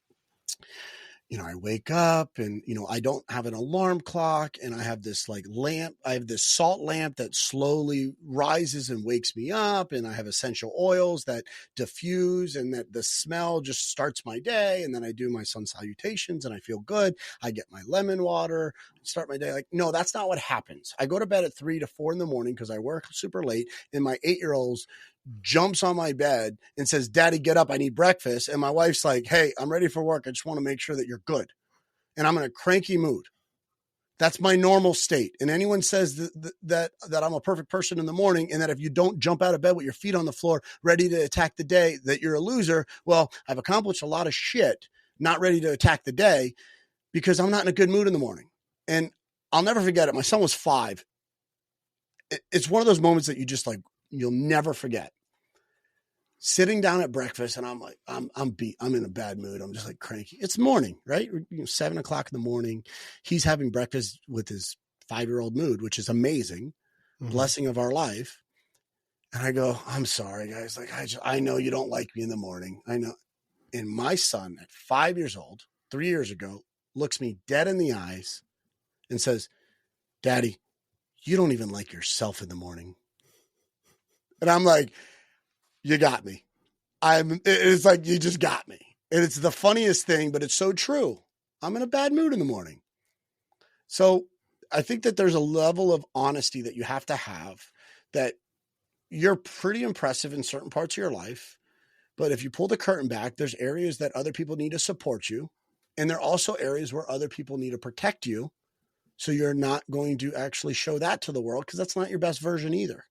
I wake up and, I don't have an alarm clock, and I have this lamp. I have this salt lamp that slowly rises and wakes me up. And I have essential oils that diffuse, and that the smell just starts my day. And then I do my sun salutations and I feel good. I get my lemon water, start my day. Like, no, that's not what happens. I go to bed at 3 to 4 in the morning because I work super late, and my 8-year-old jumps on my bed and says, Daddy, get up, I need breakfast. And my wife's like, hey, I'm ready for work. I just want to make sure that you're good. And I'm in a cranky mood. That's my normal state. And anyone says that I'm a perfect person in the morning, and that if you don't jump out of bed with your feet on the floor, ready to attack the day, that you're a loser. Well, I've accomplished a lot of shit, not ready to attack the day, because I'm not in a good mood in the morning. And I'll never forget it. My son was 5. It's one of those moments that you just you'll never forget. Sitting down at breakfast, and I'm like, I'm beat. I'm in a bad mood. I'm just cranky. It's morning, right? 7 o'clock in the morning. He's having breakfast with his 5-year-old mood, which is amazing. Mm-hmm. Blessing of our life. And I go, I'm sorry, guys. I know you don't like me in the morning. I know. And my son at 5 years old, 3 years ago, looks me dead in the eyes and says, Daddy, you don't even like yourself in the morning. And I'm like, you got me. It's like, you just got me. And it's the funniest thing, but it's so true. I'm in a bad mood in the morning. So I think that there's a level of honesty that you have to have, that you're pretty impressive in certain parts of your life. But if you pull the curtain back, there's areas that other people need to support you. And there are also areas where other people need to protect you. So you're not going to actually show that to the world, because that's not your best version either.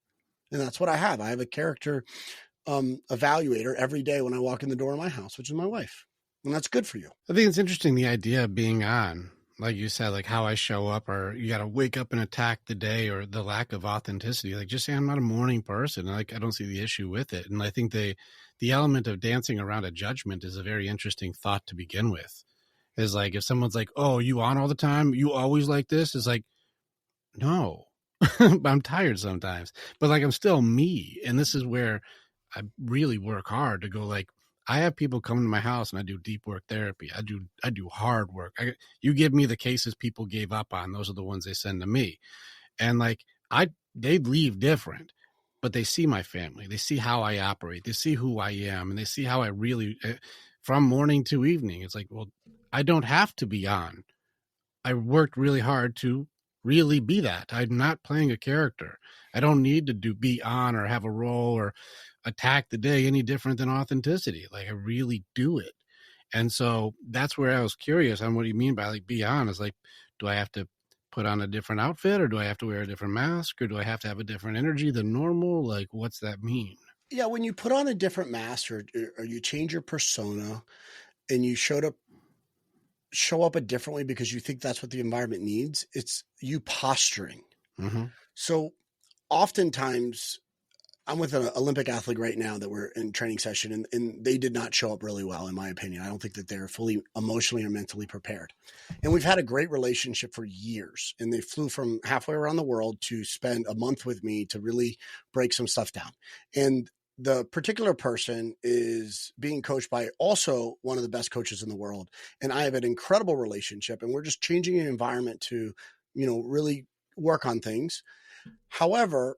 And that's what I have. I have a character evaluator every day when I walk in the door of my house, which is my wife. And that's good for you. I think it's interesting, the idea of being on, like you said, how I show up, or you got to wake up and attack the day, or the lack of authenticity. Just say I'm not a morning person. I don't see the issue with it. And I think the element of dancing around a judgment is a very interesting thought to begin with. Is if someone's like, oh, you on all the time? You always like this? It's no, I'm tired sometimes, but I'm still me. And this is where I really work hard to go, I have people come to my house and I do deep work therapy. I do hard work. You give me the cases people gave up on. Those are the ones they send to me. And they leave different. but they see my family. They see how I operate. They see who I am, and they see how I really, from morning to evening. It's like, well, I don't have to be on. I worked really hard to really be that. I'm not playing a character. I don't need to be on or have a role or attack the day any different than authenticity. Like, I really do it. And so that's where I was curious on what do you mean by like be on? Is like, do I have to put on a different outfit, or do I have to wear a different mask, or do I have to have a different energy than normal? Like, what's that mean? Yeah, when you put on a different mask or you change your persona and you show up a differently because you think that's what the environment needs, it's you posturing. Mm-hmm. So oftentimes I'm with an Olympic athlete right now that we're in training session, and they did not show up really well, in my opinion. I don't think that they're fully emotionally or mentally prepared. And we've had a great relationship for years, and they flew from halfway around the world to spend a month with me to really break some stuff down. And the particular person is being coached by also one of the best coaches in the world. And I have an incredible relationship, and we're just changing an environment to, really work on things. However,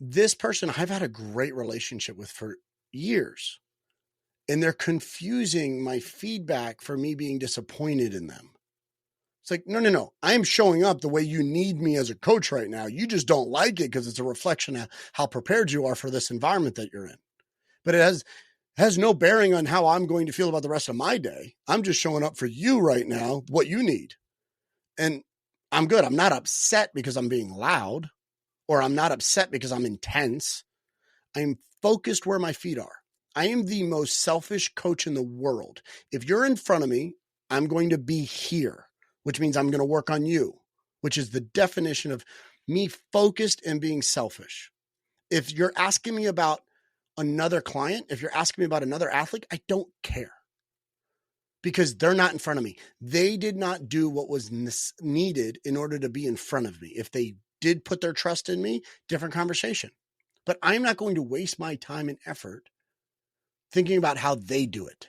this person I've had a great relationship with for years, and they're confusing my feedback for me being disappointed in them. It's like, no. I'm showing up the way you need me as a coach right now. You just don't like it because it's a reflection of how prepared you are for this environment that you're in. But it has no bearing on how I'm going to feel about the rest of my day. I'm just showing up for you right now, what you need. And I'm good. I'm not upset because I'm being loud, or I'm not upset because I'm intense. I'm focused where my feet are. I am the most selfish coach in the world. If you're in front of me, I'm going to be here, which means I'm going to work on you, which is the definition of me focused and being selfish. If you're asking me about another client, if you're asking me about another athlete, I don't care, because they're not in front of me. They did not do what was needed in order to be in front of me. If they did put their trust in me, different conversation. But I'm not going to waste my time and effort thinking about how they do it.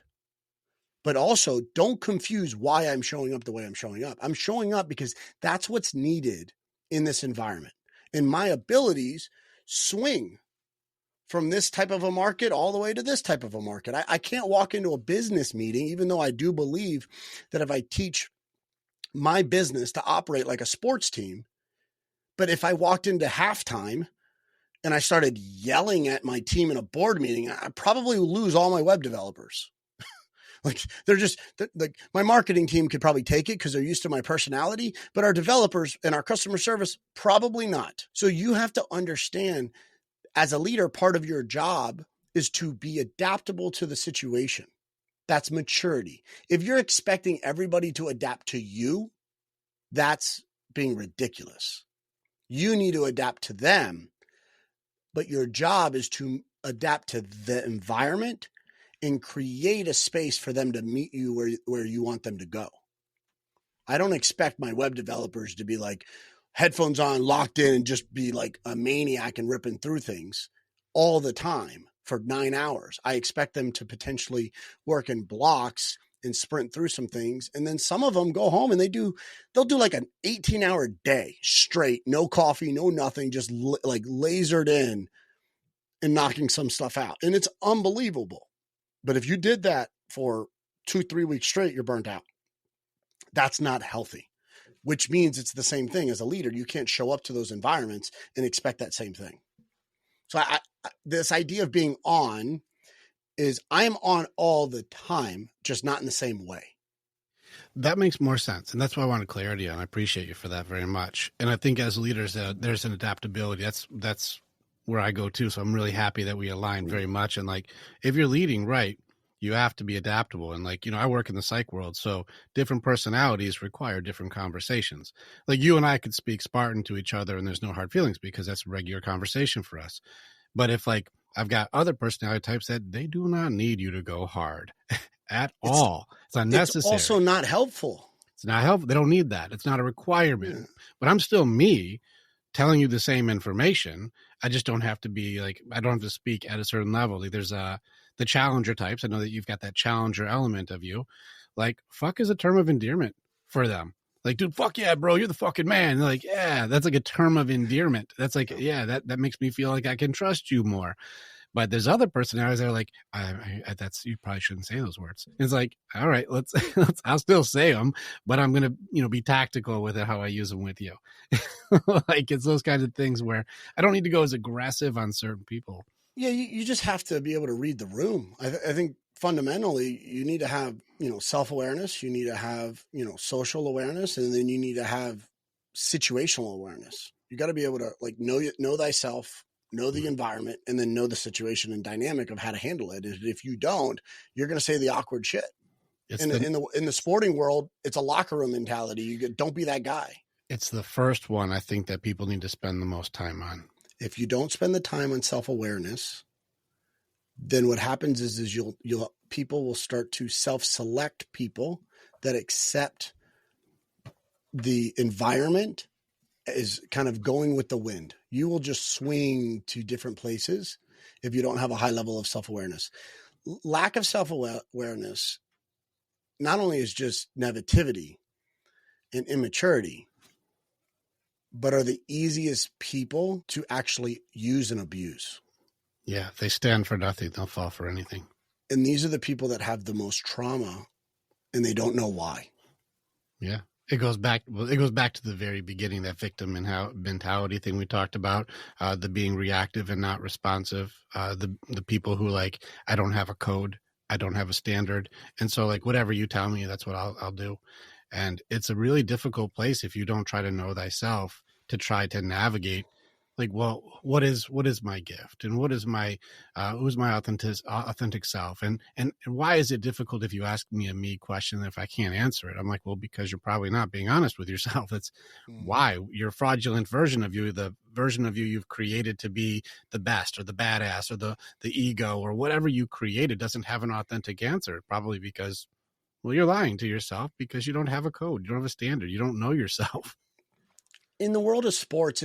But also, don't confuse why I'm showing up the way I'm showing up. I'm showing up because that's what's needed in this environment. And my abilities swing from this type of a market all the way to this type of a market. I can't walk into a business meeting, even though I do believe that if I teach my business to operate like a sports team, but if I walked into halftime and I started yelling at my team in a board meeting, I probably lose all my web developers. Like my marketing team could probably take it because they're used to my personality, but our developers and our customer service, probably not. So you have to understand, as a leader, part of your job is to be adaptable to the situation. That's maturity. If you're expecting everybody to adapt to you, that's being ridiculous. You need to adapt to them, but your job is to adapt to the environment and create a space for them to meet you where you want them to go. I don't expect my web developers to be like headphones on, locked in, and just be like a maniac and ripping through things all the time for 9 hours. I expect them to potentially work in blocks and sprint through some things. And then some of them go home and they'll do like an 18-hour day straight, no coffee, no nothing, just like lasered in and knocking some stuff out. And it's unbelievable. But if you did that for 2-3 weeks straight, you're burnt out. That's not healthy, which means it's the same thing as a leader. You can't show up to those environments and expect that same thing. So this idea of being on is I'm on all the time, just not in the same way. That makes more sense. And that's why I wanted clarity on. I appreciate you for that very much. And I think as leaders, there's an adaptability. That's where I go too. So I'm really happy that we align very much. And like, if you're leading, right, you have to be adaptable. And like, I work in the psych world, so different personalities require different conversations. Like you and I could speak Spartan to each other and there's no hard feelings because that's a regular conversation for us. But if like, I've got other personality types that they do not need you to go hard at all. It's unnecessary. It's also not helpful. It's not helpful. They don't need that. It's not a requirement. Yeah. But I'm still me telling you the same information. I just don't have to be like, I don't have to speak at a certain level. Like there's the challenger types. I know that you've got that challenger element of you. Like fuck is a term of endearment for them. Like, dude, fuck yeah, bro, you're the fucking man. And they're like, yeah, that's like a term of endearment. That's like, yeah, that makes me feel like I can trust you more. But there's other personalities that are like, that's, you probably shouldn't say those words. It's like, all right, I'll still say them, but I'm going to, be tactical with it, how I use them with you. Like, it's those kinds of things where I don't need to go as aggressive on certain people. Yeah. You just have to be able to read the room. I think fundamentally you need to have, self-awareness. You need to have, social awareness, and then you need to have situational awareness. You got to be able to like know thyself, know the environment, and then know the situation and dynamic of how to handle it. If you don't, you're going to say the awkward shit. In the sporting world, it's a locker room mentality. Don't be that guy. It's the first one I think that people need to spend the most time on. If you don't spend the time on self-awareness, then what happens is people will start to self-select people that accept the environment is kind of going with the wind. You will just swing to different places if you don't have a high level of self-awareness. Lack of self-awareness not only is just negativity and immaturity, but are the easiest people to actually use and abuse. Yeah, they stand for nothing. They'll fall for anything. And these are the people that have the most trauma, and they don't know why. Yeah. It goes back to the very beginning, that victim mentality thing we talked about, the being reactive and not responsive, the people who like, I don't have a code, I don't have a standard. And so like, whatever you tell me, that's what I'll do. And it's a really difficult place if you don't try to know thyself to try to navigate. Like, well, what is my gift, and what is my who's my authentic self, and why is it difficult if you ask me a me question if I can't answer it? I'm like, well, because you're probably not being honest with yourself. That's why your fraudulent version of you, the version of you you've created to be the best or the badass or the ego or whatever you created doesn't have an authentic answer. Probably because, well, you're lying to yourself because you don't have a code, you don't have a standard, you don't know yourself. In the world of sports,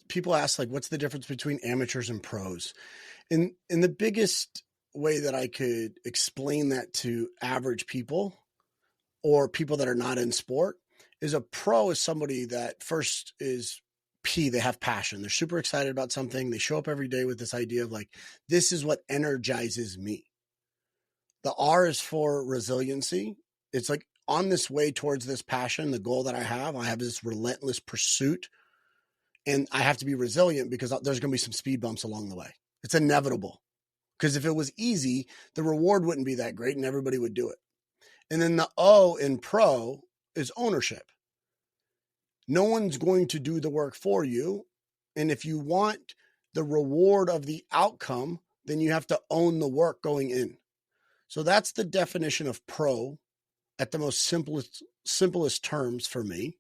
people ask like, what's the difference between amateurs and pros? And the biggest way that I could explain that to average people or people that are not in sport is a pro is somebody that first is they have passion. They're super excited about something. They show up every day with this idea of like, this is what energizes me. The R is for resiliency. It's like on this way towards this passion, the goal that I have this relentless pursuit. And I have to be resilient because there's going to be some speed bumps along the way. It's inevitable. Because if it was easy, the reward wouldn't be that great and everybody would do it. And then the O in pro is ownership. No one's going to do the work for you. And if you want the reward of the outcome, then you have to own the work going in. So that's the definition of pro at the most simplest terms for me.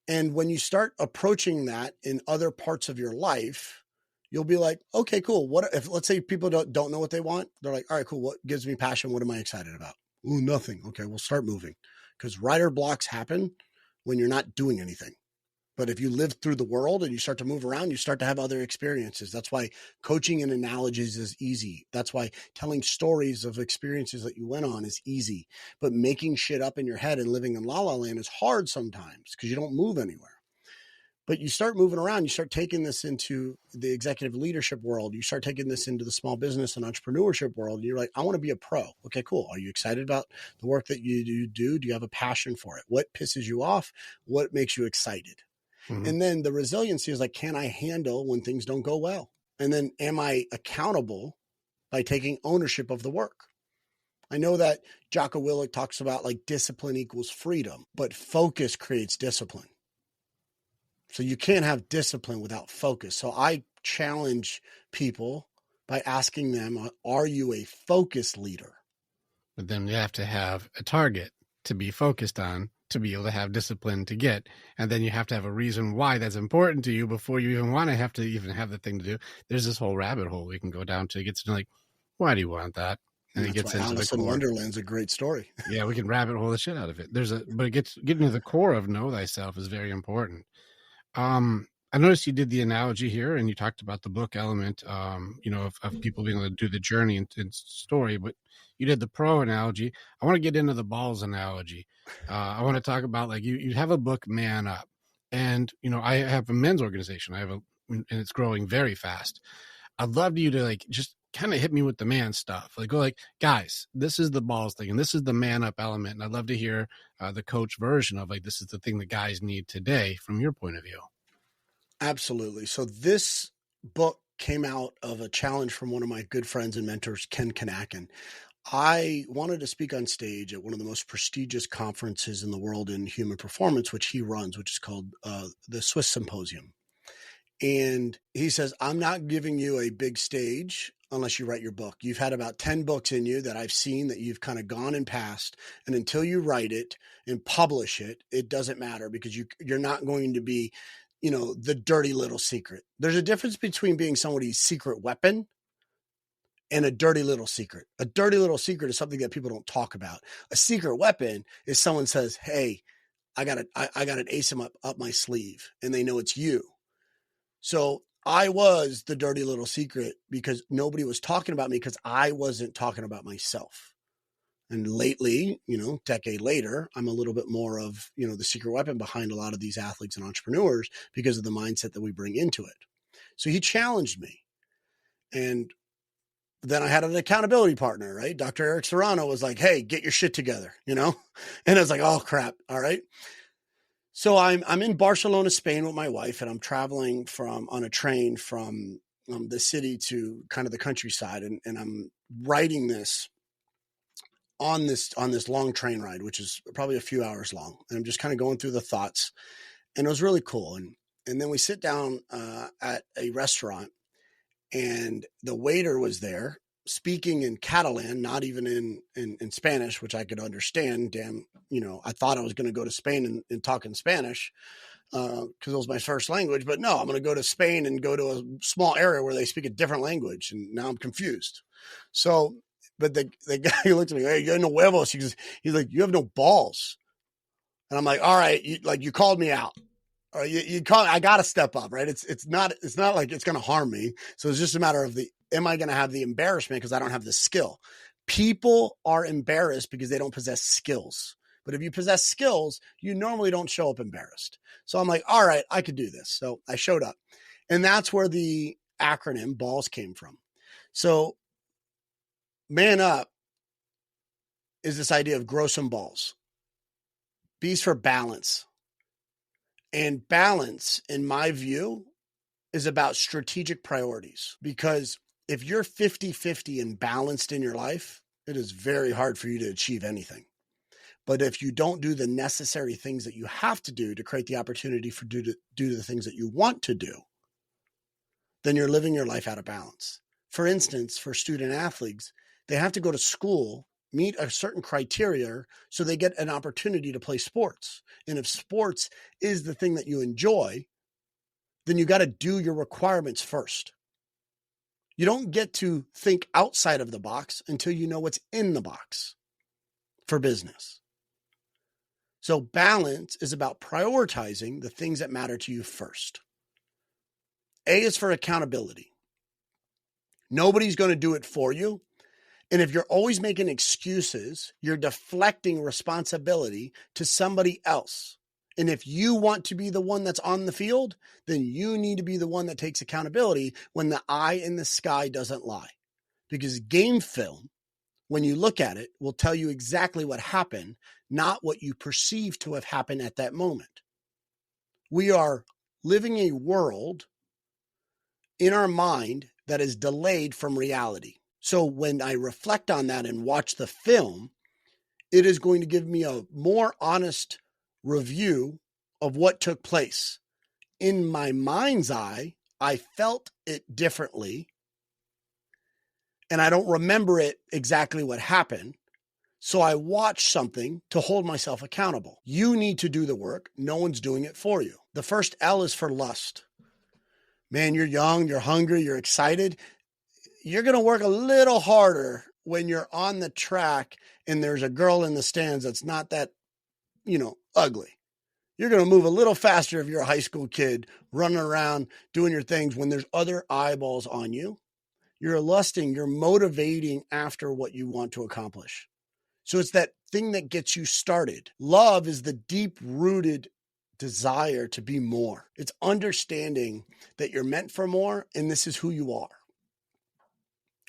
And when you start approaching that in other parts of your life, you'll be like, okay, cool. What if, let's say people don't know what they want. They're like, all right, cool. What gives me passion? What am I excited about? Ooh, nothing. Okay, we'll start moving. Because writer blocks happen when you're not doing anything. But if you live through the world and you start to move around, you start to have other experiences. That's why coaching and analogies is easy. That's why telling stories of experiences that you went on is easy. But making shit up in your head and living in la la land is hard sometimes because you don't move anywhere. But you start moving around, you start taking this into the executive leadership world. You start taking this into the small business and entrepreneurship world. And you're like, I want to be a pro. Okay, cool. Are you excited about the work that you do? Do you have a passion for it? What pisses you off? What makes you excited? Mm-hmm. And then the resiliency is like, can I handle when things don't go well? And then am I accountable by taking ownership of the work? I know that Jocko Willink talks about like discipline equals freedom, but focus creates discipline. So you can't have discipline without focus. So I challenge people by asking them, are you a focus leader? But then you have to have a target to be focused on, to be able to have discipline to get. And then you have to have a reason why that's important to you before you even want to have the thing to do. There's this whole rabbit hole we can go down to. It gets to like, why do you want that? And it gets into Alice in Wonderland's a great story. Yeah, we can rabbit hole the shit out of it. But getting to the core of know thyself is very important. I noticed you did the analogy here, and you talked about the book element, of people being able to do the journey and story. But you did the pro analogy. I want to get into the balls analogy. I want to talk about like you have a book, Man Up, and I have a men's organization. And it's growing very fast. I'd love you to like just kind of hit me with the man stuff. Like go like, guys, this is the balls thing, and this is the man up element. And I'd love to hear the coach version of like this is the thing that guys need today from your point of view. Absolutely. So this book came out of a challenge from one of my good friends and mentors, Ken Kanakin. I wanted to speak on stage at one of the most prestigious conferences in the world in human performance, which he runs, which is called the Swiss Symposium. And he says, I'm not giving you a big stage unless you write your book. You've had about 10 books in you that I've seen that you've kind of gone and passed. And until you write it and publish it, it doesn't matter because you're not going to be the dirty little secret. There's a difference between being somebody's secret weapon and a dirty little secret. A dirty little secret is something that people don't talk about. A secret weapon is someone says, hey, I got an ace up my sleeve, and they know it's you. So I was the dirty little secret because nobody was talking about me because I wasn't talking about myself. And lately, decade later, I'm a little bit more of, the secret weapon behind a lot of these athletes and entrepreneurs because of the mindset that we bring into it. So he challenged me. And then I had an accountability partner, right? Dr. Eric Serrano was like, hey, get your shit together, And I was like, oh, crap. All right. So I'm in Barcelona, Spain with my wife, and I'm traveling on a train from the city to kind of the countryside. And I'm writing this on this long train ride, which is probably a few hours long. And I'm just kind of going through the thoughts, and it was really cool. And then we sit down at a restaurant, and the waiter was there speaking in Catalan, not even in Spanish, which I could understand. Damn, I thought I was going to go to Spain and talk in Spanish because it was my first language. But no, I'm going to go to Spain and go to a small area where they speak a different language. And now I'm confused. So, but the guy looked at me, hey, you have no huevos. He's like, you have no balls. And I'm like, all right, you called me out. Or you call. I got to step up, right? It's not like it's going to harm me. So it's just a matter of am I going to have the embarrassment because I don't have the skill? People are embarrassed because they don't possess skills. But if you possess skills, you normally don't show up embarrassed. So I'm like, all right, I could do this. So I showed up, and that's where the acronym BALLS came from. So Man Up is this idea of grow some balls. B's for balance. And balance, in my view, is about strategic priorities. Because if you're 50-50 and balanced in your life, it is very hard for you to achieve anything. But if you don't do the necessary things that you have to do to create the opportunity for do the things that you want to do, then you're living your life out of balance. For instance, for student athletes, they have to go to school, meet a certain criteria so they get an opportunity to play sports. And if sports is the thing that you enjoy, then you got to do your requirements first. You don't get to think outside of the box until you know what's in the box for business. So balance is about prioritizing the things that matter to you first. A is for accountability. Nobody's going to do it for you. And if you're always making excuses, you're deflecting responsibility to somebody else. And if you want to be the one that's on the field, then you need to be the one that takes accountability when the eye in the sky doesn't lie. Because game film, when you look at it, will tell you exactly what happened, not what you perceive to have happened at that moment. We are living a world in our mind that is delayed from reality. So when I reflect on that and watch the film, it is going to give me a more honest review of what took place. In my mind's eye, I felt it differently, and I don't remember it exactly what happened. So I watched something to hold myself accountable. You need to do the work. No one's doing it for you. The first L is for lust. Man, you're young, you're hungry, you're excited. You're going to work a little harder when you're on the track and there's a girl in the stands that's not that, ugly. You're going to move a little faster if you're a high school kid running around doing your things when there's other eyeballs on you. You're lusting, you're motivating after what you want to accomplish. So it's that thing that gets you started. Love is the deep-rooted desire to be more. It's understanding that you're meant for more and this is who you are.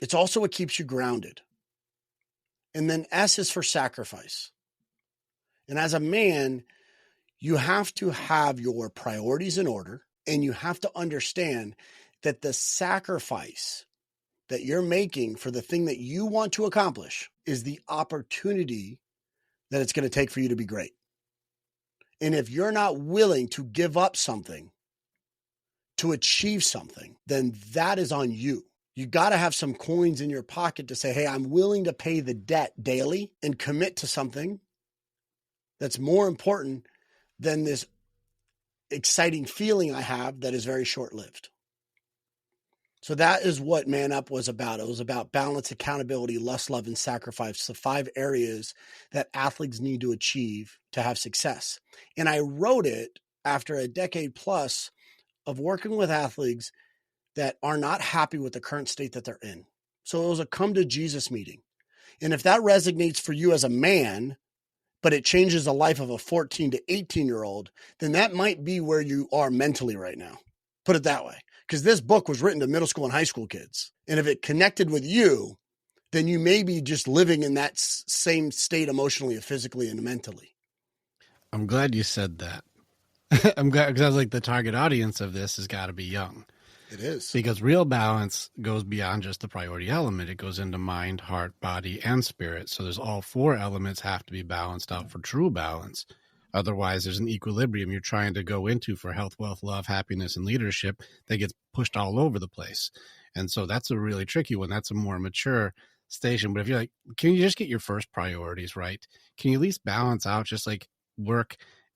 It's also what keeps you grounded. And then S is for sacrifice. And as a man, you have to have your priorities in order, and you have to understand that the sacrifice that you're making for the thing that you want to accomplish is the opportunity that it's going to take for you to be great. And if you're not willing to give up something to achieve something, then that is on you. You got to have some coins in your pocket to say, hey, I'm willing to pay the debt daily and commit to something that's more important than this exciting feeling I have that is very short-lived. So that is what Man Up was about. It was about balance, accountability, lust, love, and sacrifice, the 5 areas that athletes need to achieve to have success. And I wrote it after a decade plus of working with athletes that are not happy with the current state that they're in. So it was a come to Jesus meeting. And if that resonates for you as a man, but it changes the life of a 14 to 18-year-old, then that might be where you are mentally right now. Put it that way. Because this book was written to middle school and high school kids. And if it connected with you, then you may be just living in that same state emotionally, physically, and mentally. I'm glad you said that. I'm glad, because I was like, the target audience of this has got to be young. It is. Because real balance goes beyond just the priority element. It goes into mind, heart, body, and spirit. So there's all 4 elements have to be balanced out for true balance. Otherwise, there's an equilibrium you're trying to go into for health, wealth, love, happiness, and leadership that gets pushed all over the place. And so that's a really tricky one. That's a more mature station. But if you're like, can you just get your first priorities right? Can you at least balance out just like work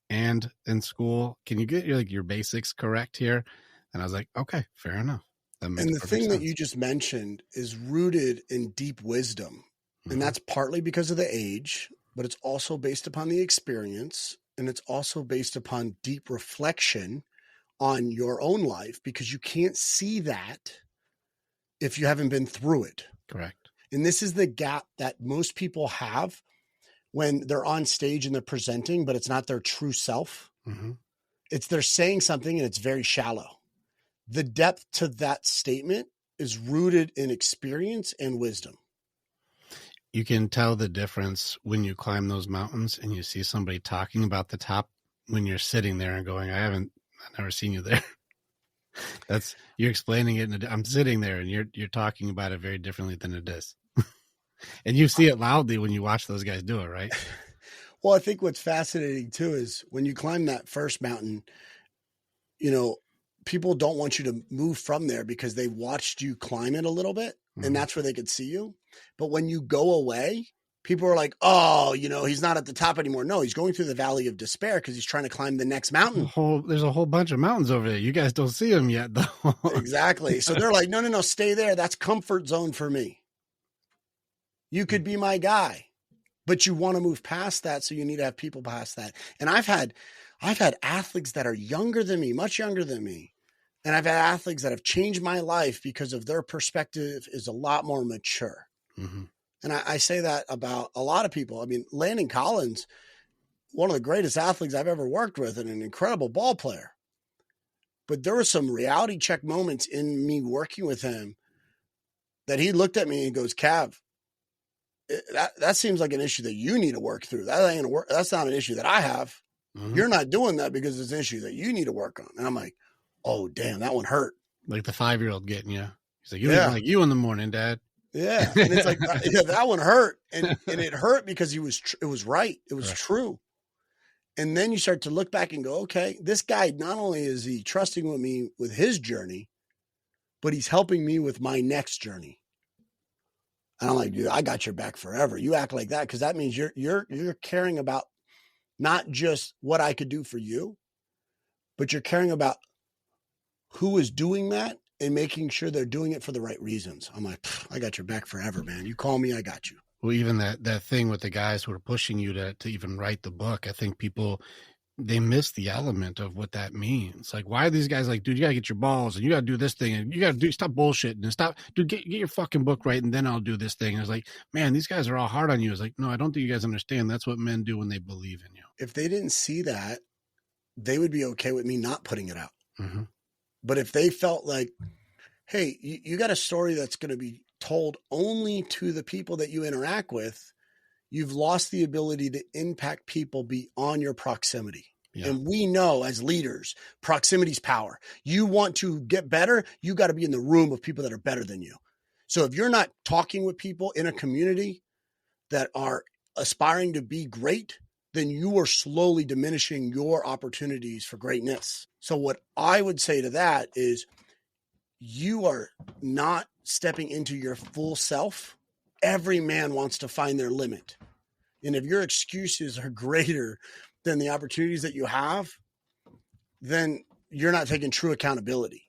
and in school? Can you get your basics correct here? And I was like, okay, fair enough. And the thing that you just mentioned is rooted in deep wisdom. Mm-hmm. And that's partly because of the age, but it's also based upon the experience. And it's also based upon deep reflection on your own life, because you can't see that if you haven't been through it. Correct. And this is the gap that most people have when they're on stage and they're presenting, but it's not their true self. Mm-hmm. It's they're saying something and it's very shallow. The depth to that statement is rooted in experience and wisdom. You can tell the difference when you climb those mountains and you see somebody talking about the top when you're sitting there and going, I've never seen you there. You're explaining it. And I'm sitting there and you're talking about it very differently than it is. And you see it loudly when you watch those guys do it, right? Well, I think what's fascinating too is when you climb that first mountain, people don't want you to move from there because they watched you climb it a little bit. Mm-hmm. And that's where they could see you. But when you go away, people are like, oh, he's not at the top anymore. No, he's going through the valley of despair because he's trying to climb the next mountain. There's a whole bunch of mountains over there. You guys don't see them yet, though. Exactly. So they're like, no, stay there. That's comfort zone for me. You could be my guy, but you want to move past that. So you need to have people past that. And I've had athletes that are younger than me, much younger than me. And I've had athletes that have changed my life because of their perspective is a lot more mature. Mm-hmm. And I say that about a lot of people. I mean, Landon Collins, one of the greatest athletes I've ever worked with and an incredible ball player. But there were some reality check moments in me working with him that he looked at me and goes, Cav, that seems like an issue that you need to work through. That ain't work. That's not an issue that I have. Mm-hmm. You're not doing that because it's an issue that you need to work on. And I'm like, oh, damn, that one hurt. Like the 5-year-old getting you. He's like, you look like you in the morning, Dad. Yeah. And it's like, that one hurt. And it hurt because it was right. It was true. And then you start to look back and go, okay, this guy, not only is he trusting with me with his journey, but he's helping me with my next journey. And I'm like, dude, I got your back forever. You act like that because that means you're caring about not just what I could do for you, but you're caring about who is doing that and making sure they're doing it for the right reasons. I'm like, I got your back forever, man. You call me, I got you. Well, even that thing with the guys who are pushing you to even write the book, I think people they miss the element of what that means. Like, why are these guys like, dude, you gotta get your balls and you gotta do this thing and you gotta stop bullshitting and stop, dude, get your fucking book right and then I'll do this thing. And I was like, man, these guys are all hard on you. I was like, no, I don't think you guys understand. That's what men do when they believe in you. If they didn't see that, they would be okay with me not putting it out. Mm-hmm. But if they felt like, hey, you got a story that's going to be told only to the people that you interact with, you've lost the ability to impact people beyond your proximity. Yeah. And we know as leaders, proximity's power. You want to get better, you got to be in the room of people that are better than you. So if you're not talking with people in a community that are aspiring to be great, then you are slowly diminishing your opportunities for greatness. So what I would say to that is you are not stepping into your full self. Every man wants to find their limit. And if your excuses are greater than the opportunities that you have, then you're not taking true accountability.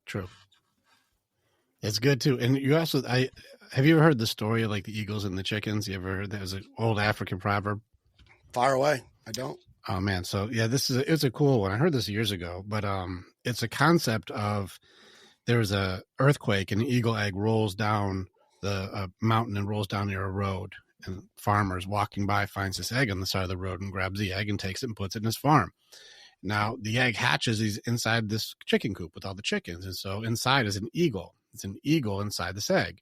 True. It's good too. And you also, have you ever heard the story of like the eagles and the chickens? You ever heard that? It was an old African proverb. Fire away. I don't. Oh man. So yeah, it's a cool one. I heard this years ago, but it's a concept of there was a earthquake and an eagle egg rolls down the mountain and rolls down near a road. And farmers walking by finds this egg on the side of the road and grabs the egg and takes it and puts it in his farm. Now the egg hatches. He's inside this chicken coop with all the chickens. And so inside is an eagle. It's an eagle inside this egg,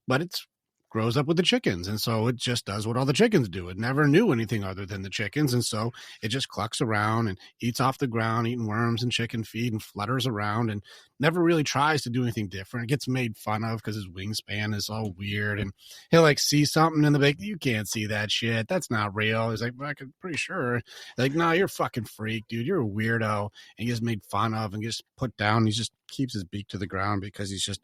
but it's grows up with the chickens. And so it just does what all the chickens do. It never knew anything other than the chickens. And so it just clucks around and eats off the ground, eating worms and chicken feed and flutters around and never really tries to do anything different. It gets made fun of because his wingspan is all weird. And he'll like see something in the back. You can't see that shit. That's not real. He's like, I'm pretty sure. Like, no, you're a fucking freak, dude. You're a weirdo. And he gets made fun of and gets put down. He just keeps his beak to the ground because he's just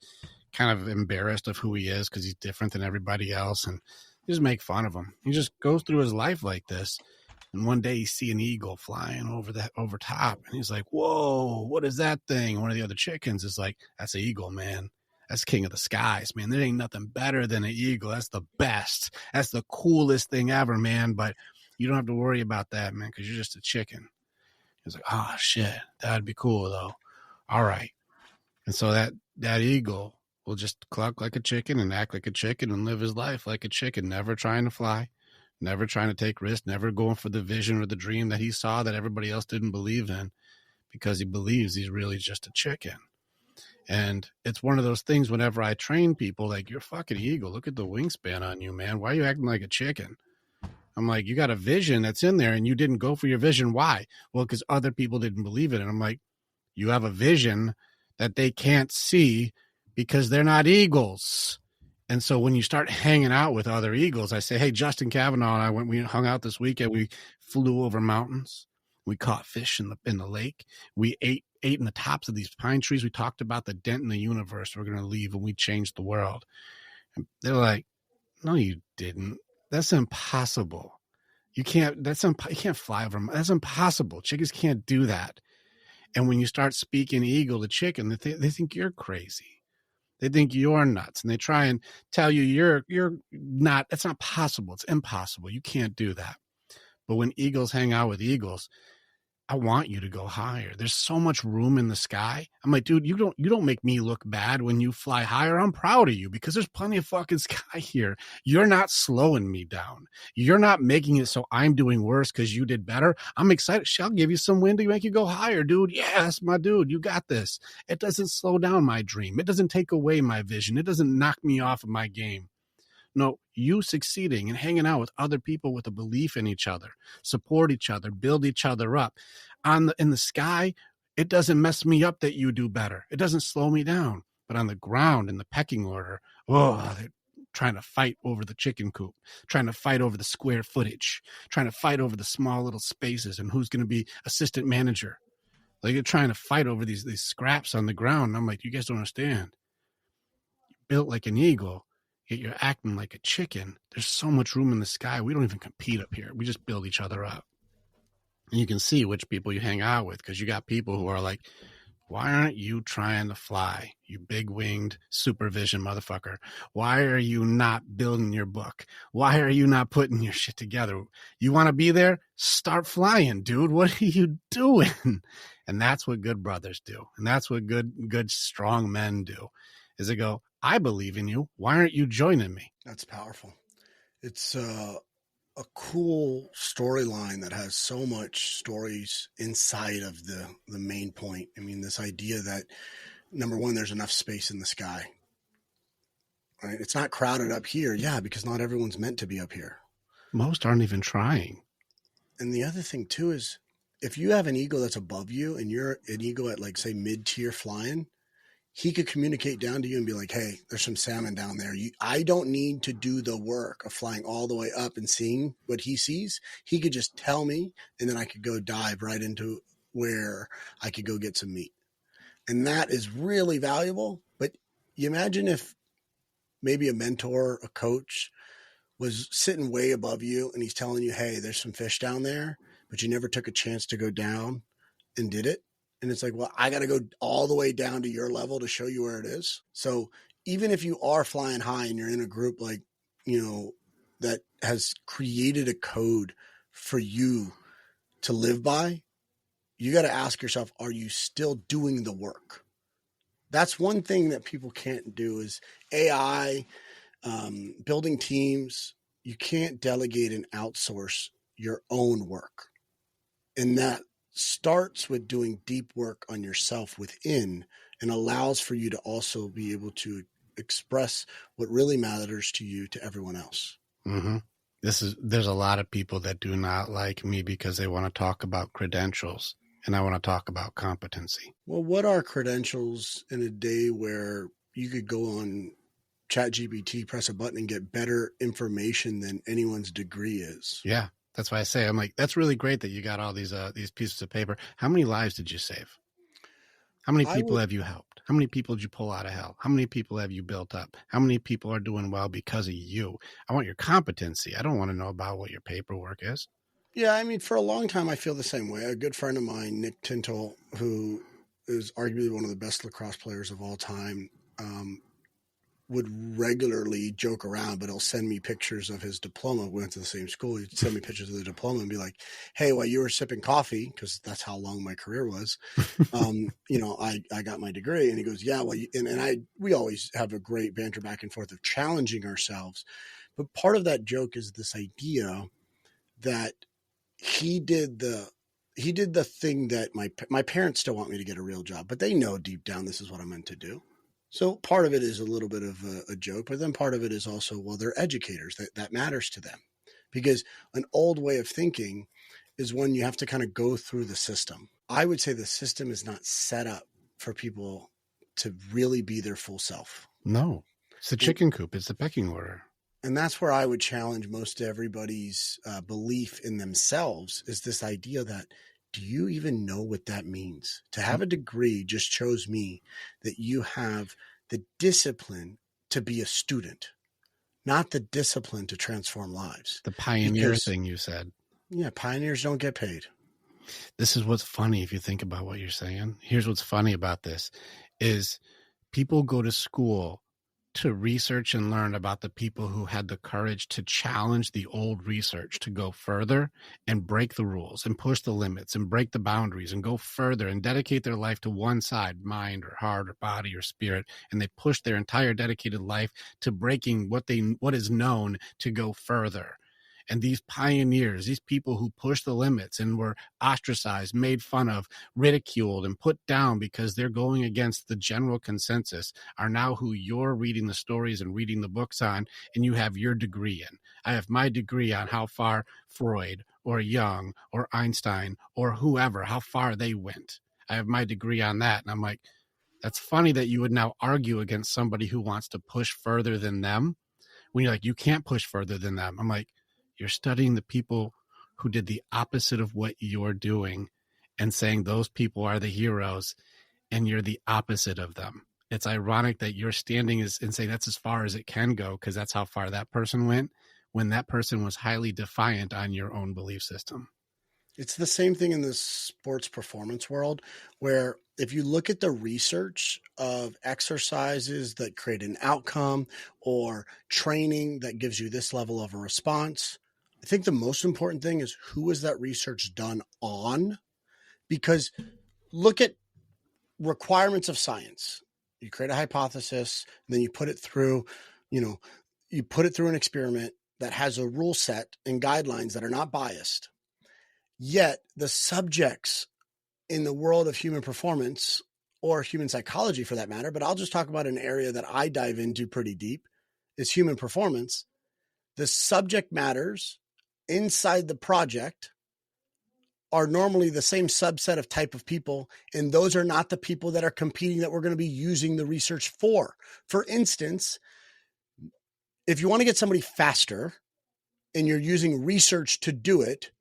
kind of embarrassed of who he is because he's different than everybody else, and just make fun of him. He just goes through his life like this, and one day you see an eagle flying over top, and he's like, whoa, what is that thing? And one of the other chickens is like, that's an eagle, man. That's king of the skies, man. There ain't nothing better than an eagle. That's the best. That's the coolest thing ever, man. But you don't have to worry about that, man, because you're just a chicken. He's like, oh shit, that'd be cool though. All right. And so that eagle will just cluck like a chicken and act like a chicken and live his life like a chicken, never trying to fly, never trying to take risks, never going for the vision or the dream that he saw that everybody else didn't believe in because he believes he's really just a chicken. And it's one of those things whenever I train people, like, you're a fucking eagle. Look at the wingspan on you, man. Why are you acting like a chicken? I'm like, you got a vision that's in there and you didn't go for your vision. Why? Well, because other people didn't believe it. And I'm like, you have a vision that they can't see because they're not eagles. And so when you start hanging out with other eagles, I say, hey, Justin Kavanaugh and I we hung out this weekend. We flew over mountains. We caught fish in the lake. We ate in the tops of these pine trees. We talked about the dent in the universe we're going to leave when we change the world. And they're like, no, you didn't. That's impossible. You can't fly over them. That's impossible. Chickens can't do that. And when you start speaking eagle to chicken, they think you're crazy. They think you're nuts, and they try and tell you you're not. That's not possible. It's impossible. You can't do that. But when eagles hang out with eagles, I want you to go higher. There's so much room in the sky. I'm like, dude, you don't make me look bad when you fly higher. I'm proud of you because there's plenty of fucking sky here. You're not slowing me down. You're not making it so I'm doing worse because you did better. I'm excited. I'll give you some wind to make you go higher, dude. Yes, my dude, you got this. It doesn't slow down my dream. It doesn't take away my vision. It doesn't knock me off of my game. No, you succeeding and hanging out with other people with a belief in each other, support each other, build each other up. In the sky, it doesn't mess me up that you do better. It doesn't slow me down. But on the ground, in the pecking order, they're trying to fight over the chicken coop, trying to fight over the square footage, trying to fight over the small little spaces and who's going to be assistant manager. Like, you're trying to fight over these scraps on the ground. And I'm like, you guys don't understand. You're built like an eagle. Yet you're acting like a chicken. There's so much room in the sky. We don't even compete up here. We just build each other up. And you can see which people you hang out with because you got people who are like Why aren't you trying to fly, you big-winged supervision motherfucker? Why are you not building your book? Why are you not putting your shit together? You want to be there? Start flying, dude. What are you doing? And that's what good brothers do. And that's what good, strong men do, is they go, I believe in you. Why aren't you joining me? That's powerful. It's a cool storyline that has so much stories inside of the main point. I mean, this idea that, number one, there's enough space in the sky, right? It's not crowded up here. Yeah, because not everyone's meant to be up here. Most aren't even trying. And the other thing too is, if you have an ego that's above you and you're an ego at, like, say, mid-tier flying, he could communicate down to you and be like, hey, there's some salmon down there. I don't need to do the work of flying all the way up and seeing what he sees. He could just tell me, and then I could go dive right into where I could go get some meat. And that is really valuable. But you imagine if maybe a mentor, a coach was sitting way above you and he's telling you, hey, there's some fish down there, but you never took a chance to go down and did it. And it's like, well, I got to go all the way down to your level to show you where it is. So even if you are flying high and you're in a group like, that has created a code for you to live by, you got to ask yourself, are you still doing the work? That's one thing that people can't do is AI, building teams. You can't delegate and outsource your own work. And that starts with doing deep work on yourself within, and allows for you to also be able to express what really matters to you to everyone else. Mm-hmm. There's a lot of people that do not like me because they want to talk about credentials, and I want to talk about competency. Well, what are credentials in a day where you could go on ChatGPT, press a button, and get better information than anyone's degree is? Yeah. That's why I say, I'm like, that's really great that you got all these pieces of paper. How many lives did you save? How many people have you helped? How many people did you pull out of hell? How many people have you built up? How many people are doing well because of you? I want your competency. I don't want to know about what your paperwork is. Yeah, I mean, for a long time, I feel the same way. A good friend of mine, Nick Tintle, who is arguably one of the best lacrosse players of all time, would regularly joke around, but he'll send me pictures of his diploma. We went to the same school. He'd send me pictures of the diploma and be like, hey, while you were sipping coffee, because that's how long my career was, I got my degree. And he goes, yeah, well, we always have a great banter back and forth of challenging ourselves. But part of that joke is this idea that he did the thing that my parents still want me to get a real job, but they know deep down this is what I'm meant to do. So part of it is a little bit of a joke, but then part of it is also, well, they're educators. That matters to them, because an old way of thinking is when you have to kind of go through the system. I would say the system is not set up for people to really be their full self. No, it's the chicken coop. It's the pecking order. And that's where I would challenge most everybody's belief in themselves, is this idea that, do you even know what that means? To have a degree just shows me that you have the discipline to be a student, not the discipline to transform lives. The pioneer thing you said. Yeah, pioneers don't get paid. This is what's funny if you think about what you're saying. Here's what's funny about this is people go to school to research and learn about the people who had the courage to challenge the old research, to go further and break the rules and push the limits and break the boundaries and go further and dedicate their life to one side, mind or heart or body or spirit. And they push their entire dedicated life to breaking what is known, to go further. And these pioneers, these people who pushed the limits and were ostracized, made fun of, ridiculed, and put down because they're going against the general consensus, are now who you're reading the stories and reading the books on, and you have your degree in. I have my degree on how far Freud or Jung or Einstein or whoever, how far they went. I have my degree on that. And I'm like, that's funny that you would now argue against somebody who wants to push further than them. When you're like, you can't push further than them. I'm like, you're studying the people who did the opposite of what you're doing and saying those people are the heroes and you're the opposite of them. It's ironic that you're standing and saying that's as far as it can go because that's how far that person went, when that person was highly defiant on your own belief system. It's the same thing in the sports performance world, where if you look at the research of exercises that create an outcome or training that gives you this level of a response, I think the most important thing is who is that research done on? Because look at requirements of science. You create a hypothesis, and then you put it through, you put it through an experiment that has a rule set and guidelines that are not biased. Yet the subjects in the world of human performance or human psychology for that matter, but I'll just talk about an area that I dive into pretty deep, is human performance. The subject matters inside the project are normally the same subset of type of people, and those are not the people that are competing that we're going to be using the research for. For instance, if you want to get somebody faster and you're using research to do it,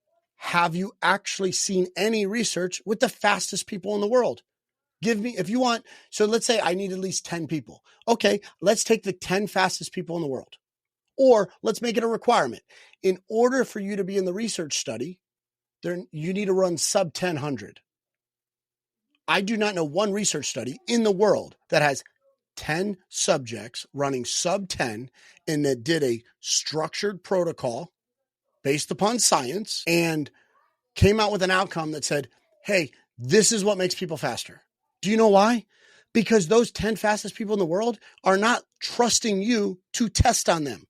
have you actually seen any research with the fastest people in the world? Give me, if you want, so let's say I need at least 10 people. Okay, let's take the 10 fastest people in the world. Or let's make it a requirement. In order for you to be in the research study, you need to run sub 1000. I do not know one research study in the world that has 10 subjects running sub 10 and that did a structured protocol based upon science and came out with an outcome that said, hey, this is what makes people faster. Do you know why? Because those 10 fastest people in the world are not trusting you to test on them.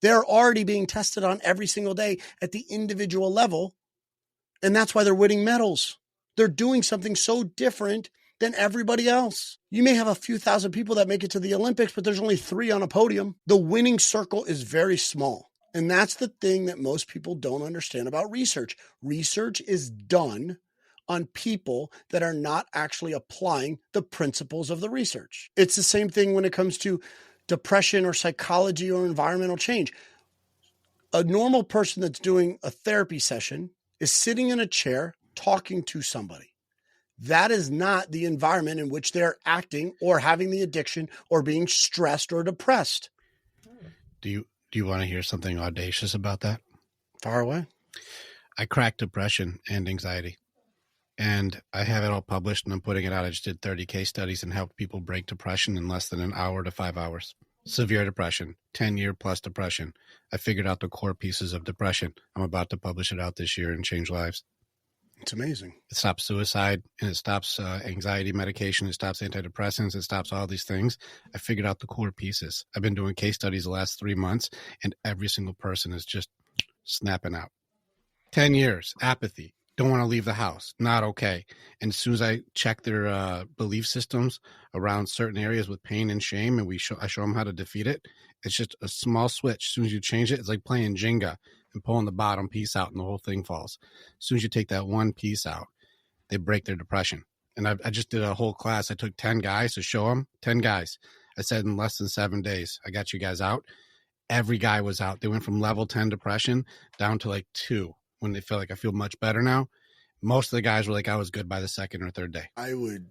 They're already being tested on every single day at the individual level. And that's why they're winning medals. They're doing something so different than everybody else. You may have a few thousand people that make it to the Olympics, but there's only 3 on a podium. The winning circle is very small. And that's the thing that most people don't understand about research. Research is done on people that are not actually applying the principles of the research. It's the same thing when it comes to depression or psychology or environmental change. A normal person that's doing a therapy session is sitting in a chair talking to somebody. That is not the environment in which they're acting or having the addiction or being stressed or depressed. Do you want to hear something audacious about that? Far away. I cracked depression and anxiety, and I have it all published, and I'm putting it out. I just did 30 case studies and helped people break depression in less than an hour to 5 hours. Severe depression, 10-year plus depression. I figured out the core pieces of depression. I'm about to publish it out this year and change lives. It's amazing. It stops suicide, and it stops anxiety medication. It stops antidepressants. It stops all these things. I figured out the core pieces. I've been doing case studies the last 3 months, and every single person is just snapping out. 10 years, apathy, don't want to leave the house, not okay. And as soon as I check their belief systems around certain areas with pain and shame, and I show them how to defeat it, it's just a small switch. As soon as you change it, it's like playing Jenga and pulling the bottom piece out and the whole thing falls. As soon as you take that one piece out, they break their depression. And I just did a whole class. I took 10 guys to show them, 10 guys. I said in less than 7 days, I got you guys out. Every guy was out. They went from level 10 depression down to like 2 when they feel like I feel much better now. Most of the guys were like, I was good by the second or third day. I would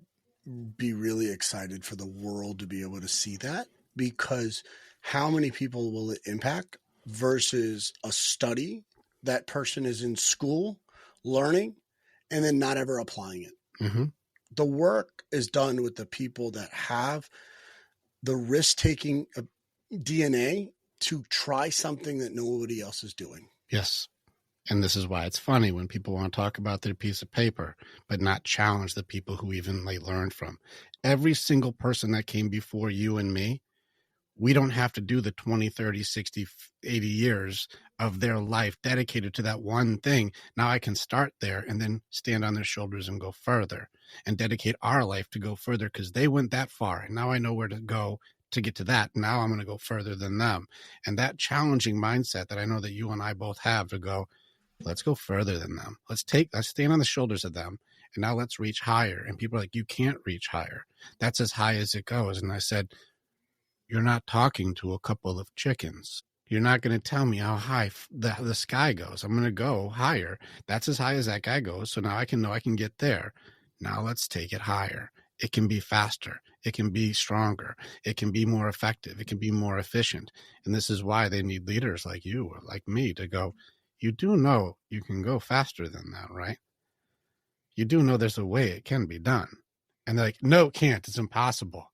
be really excited for the world to be able to see that, because how many people will it impact versus a study that person is in school learning and then not ever applying it. Mm-hmm. The work is done with the people that have the risk-taking DNA to try something that nobody else is doing. Yes. And this is why it's funny when people want to talk about their piece of paper, but not challenge the people who even they learned from. Every single person that came before you and me, we don't have to do the 20, 30, 60, 80 years of their life dedicated to that one thing. Now I can start there and then stand on their shoulders and go further and dedicate our life to go further because they went that far. And now I know where to go to get to that. Now I'm going to go further than them. And that challenging mindset that I know that you and I both have to go, let's go further than them. Let's stand on the shoulders of them. And now let's reach higher. And people are like, you can't reach higher. That's as high as it goes. And I said, you're not talking to a couple of chickens. You're not going to tell me how high the sky goes. I'm going to go higher. That's as high as that guy goes. So now I can know I can get there. Now let's take it higher. It can be faster. It can be stronger. It can be more effective. It can be more efficient. And this is why they need leaders like you or like me to go, you do know you can go faster than that, right? You do know there's a way it can be done. And they're like, no, it can't. It's impossible.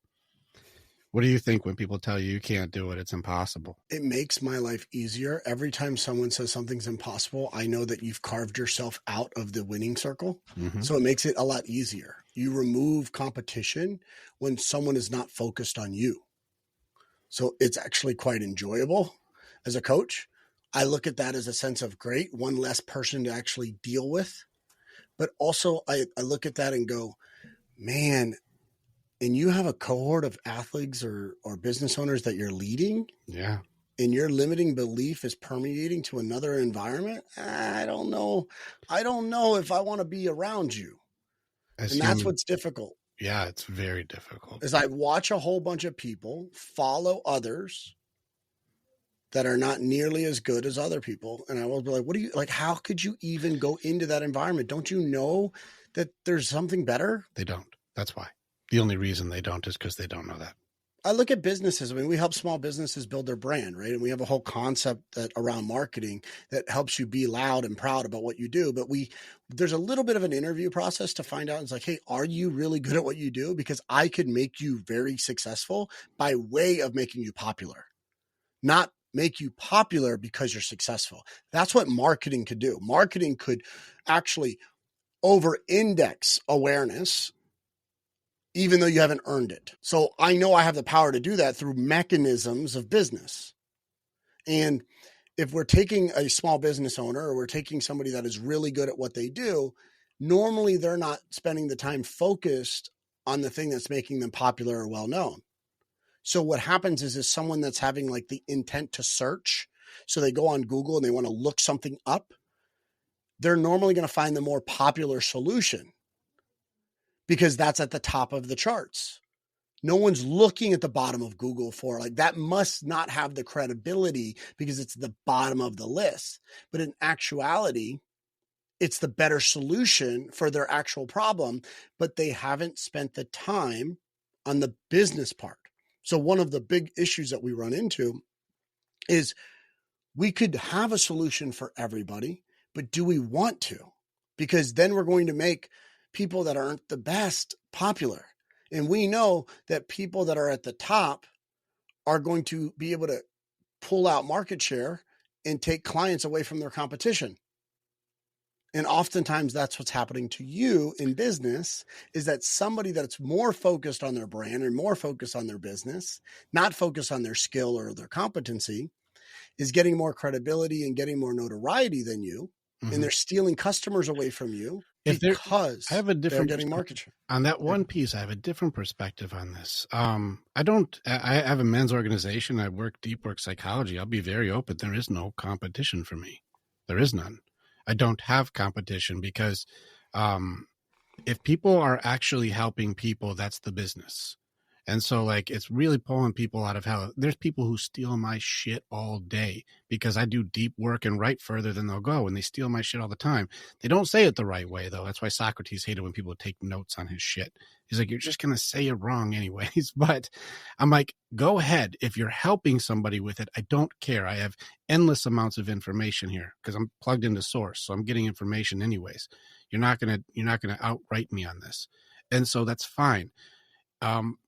What do you think when people tell you can't do it? It's impossible. It makes my life easier. Every time someone says something's impossible, I know that you've carved yourself out of the winning circle. Mm-hmm. So it makes it a lot easier. You remove competition when someone is not focused on you. So it's actually quite enjoyable as a coach. I look at that as a sense of great, one less person to actually deal with. But also I look at that and go, man, and you have a cohort of athletes or business owners that you're leading. Yeah. And your limiting belief is permeating to another environment. I don't know. I don't know if I want to be around you. And that's what's difficult. Yeah, it's very difficult. Is I watch a whole bunch of people follow others that are not nearly as good as other people. And I will be like, what do you like? How could you even go into that environment? Don't you know that there's something better? They don't. That's why. The only reason they don't is because they don't know that. I look at businesses. I mean, we help small businesses build their brand, right? And we have a whole concept that around marketing that helps you be loud and proud about what you do. But there's a little bit of an interview process to find out. It's like, hey, are you really good at what you do? Because I could make you very successful by way of making you popular, not make you popular because you're successful. That's what marketing could do. Marketing could actually over-index awareness even though you haven't earned it. So I know I have the power to do that through mechanisms of business. And if we're taking a small business owner or we're taking somebody that is really good at what they do, normally they're not spending the time focused on the thing that's making them popular or well-known. So what happens is someone that's having like the intent to search. So they go on Google and they want to look something up. They're normally going to find the more popular solution, because that's at the top of the charts. No one's looking at the bottom of Google for like that must not have the credibility because it's the bottom of the list. But in actuality, it's the better solution for their actual problem, but they haven't spent the time on the business part. So one of the big issues that we run into is we could have a solution for everybody, but do we want to? Because then we're going to make people that aren't the best popular. And we know that people that are at the top are going to be able to pull out market share and take clients away from their competition. And oftentimes that's what's happening to you in business, is that somebody that's more focused on their brand and more focused on their business, not focused on their skill or their competency, is getting more credibility and getting more notoriety than you. Mm-hmm. And they're stealing customers away from you because I have a different they're getting market share. On that one piece, I have a different perspective on this. I have a men's organization. I work deep work psychology. I'll be very open. There is no competition for me. There is none. I don't have competition because if people are actually helping people, that's the business. And so like, it's really pulling people out of hell. There's people who steal my shit all day because I do deep work and write further than they'll go. And they steal my shit all the time. They don't say it the right way though. That's why Socrates hated when people take notes on his shit. He's like, you're just going to say it wrong anyways. But I'm like, go ahead. If you're helping somebody with it, I don't care. I have endless amounts of information here because I'm plugged into source. So I'm getting information anyways. You're not going to outright me on this. And so that's fine.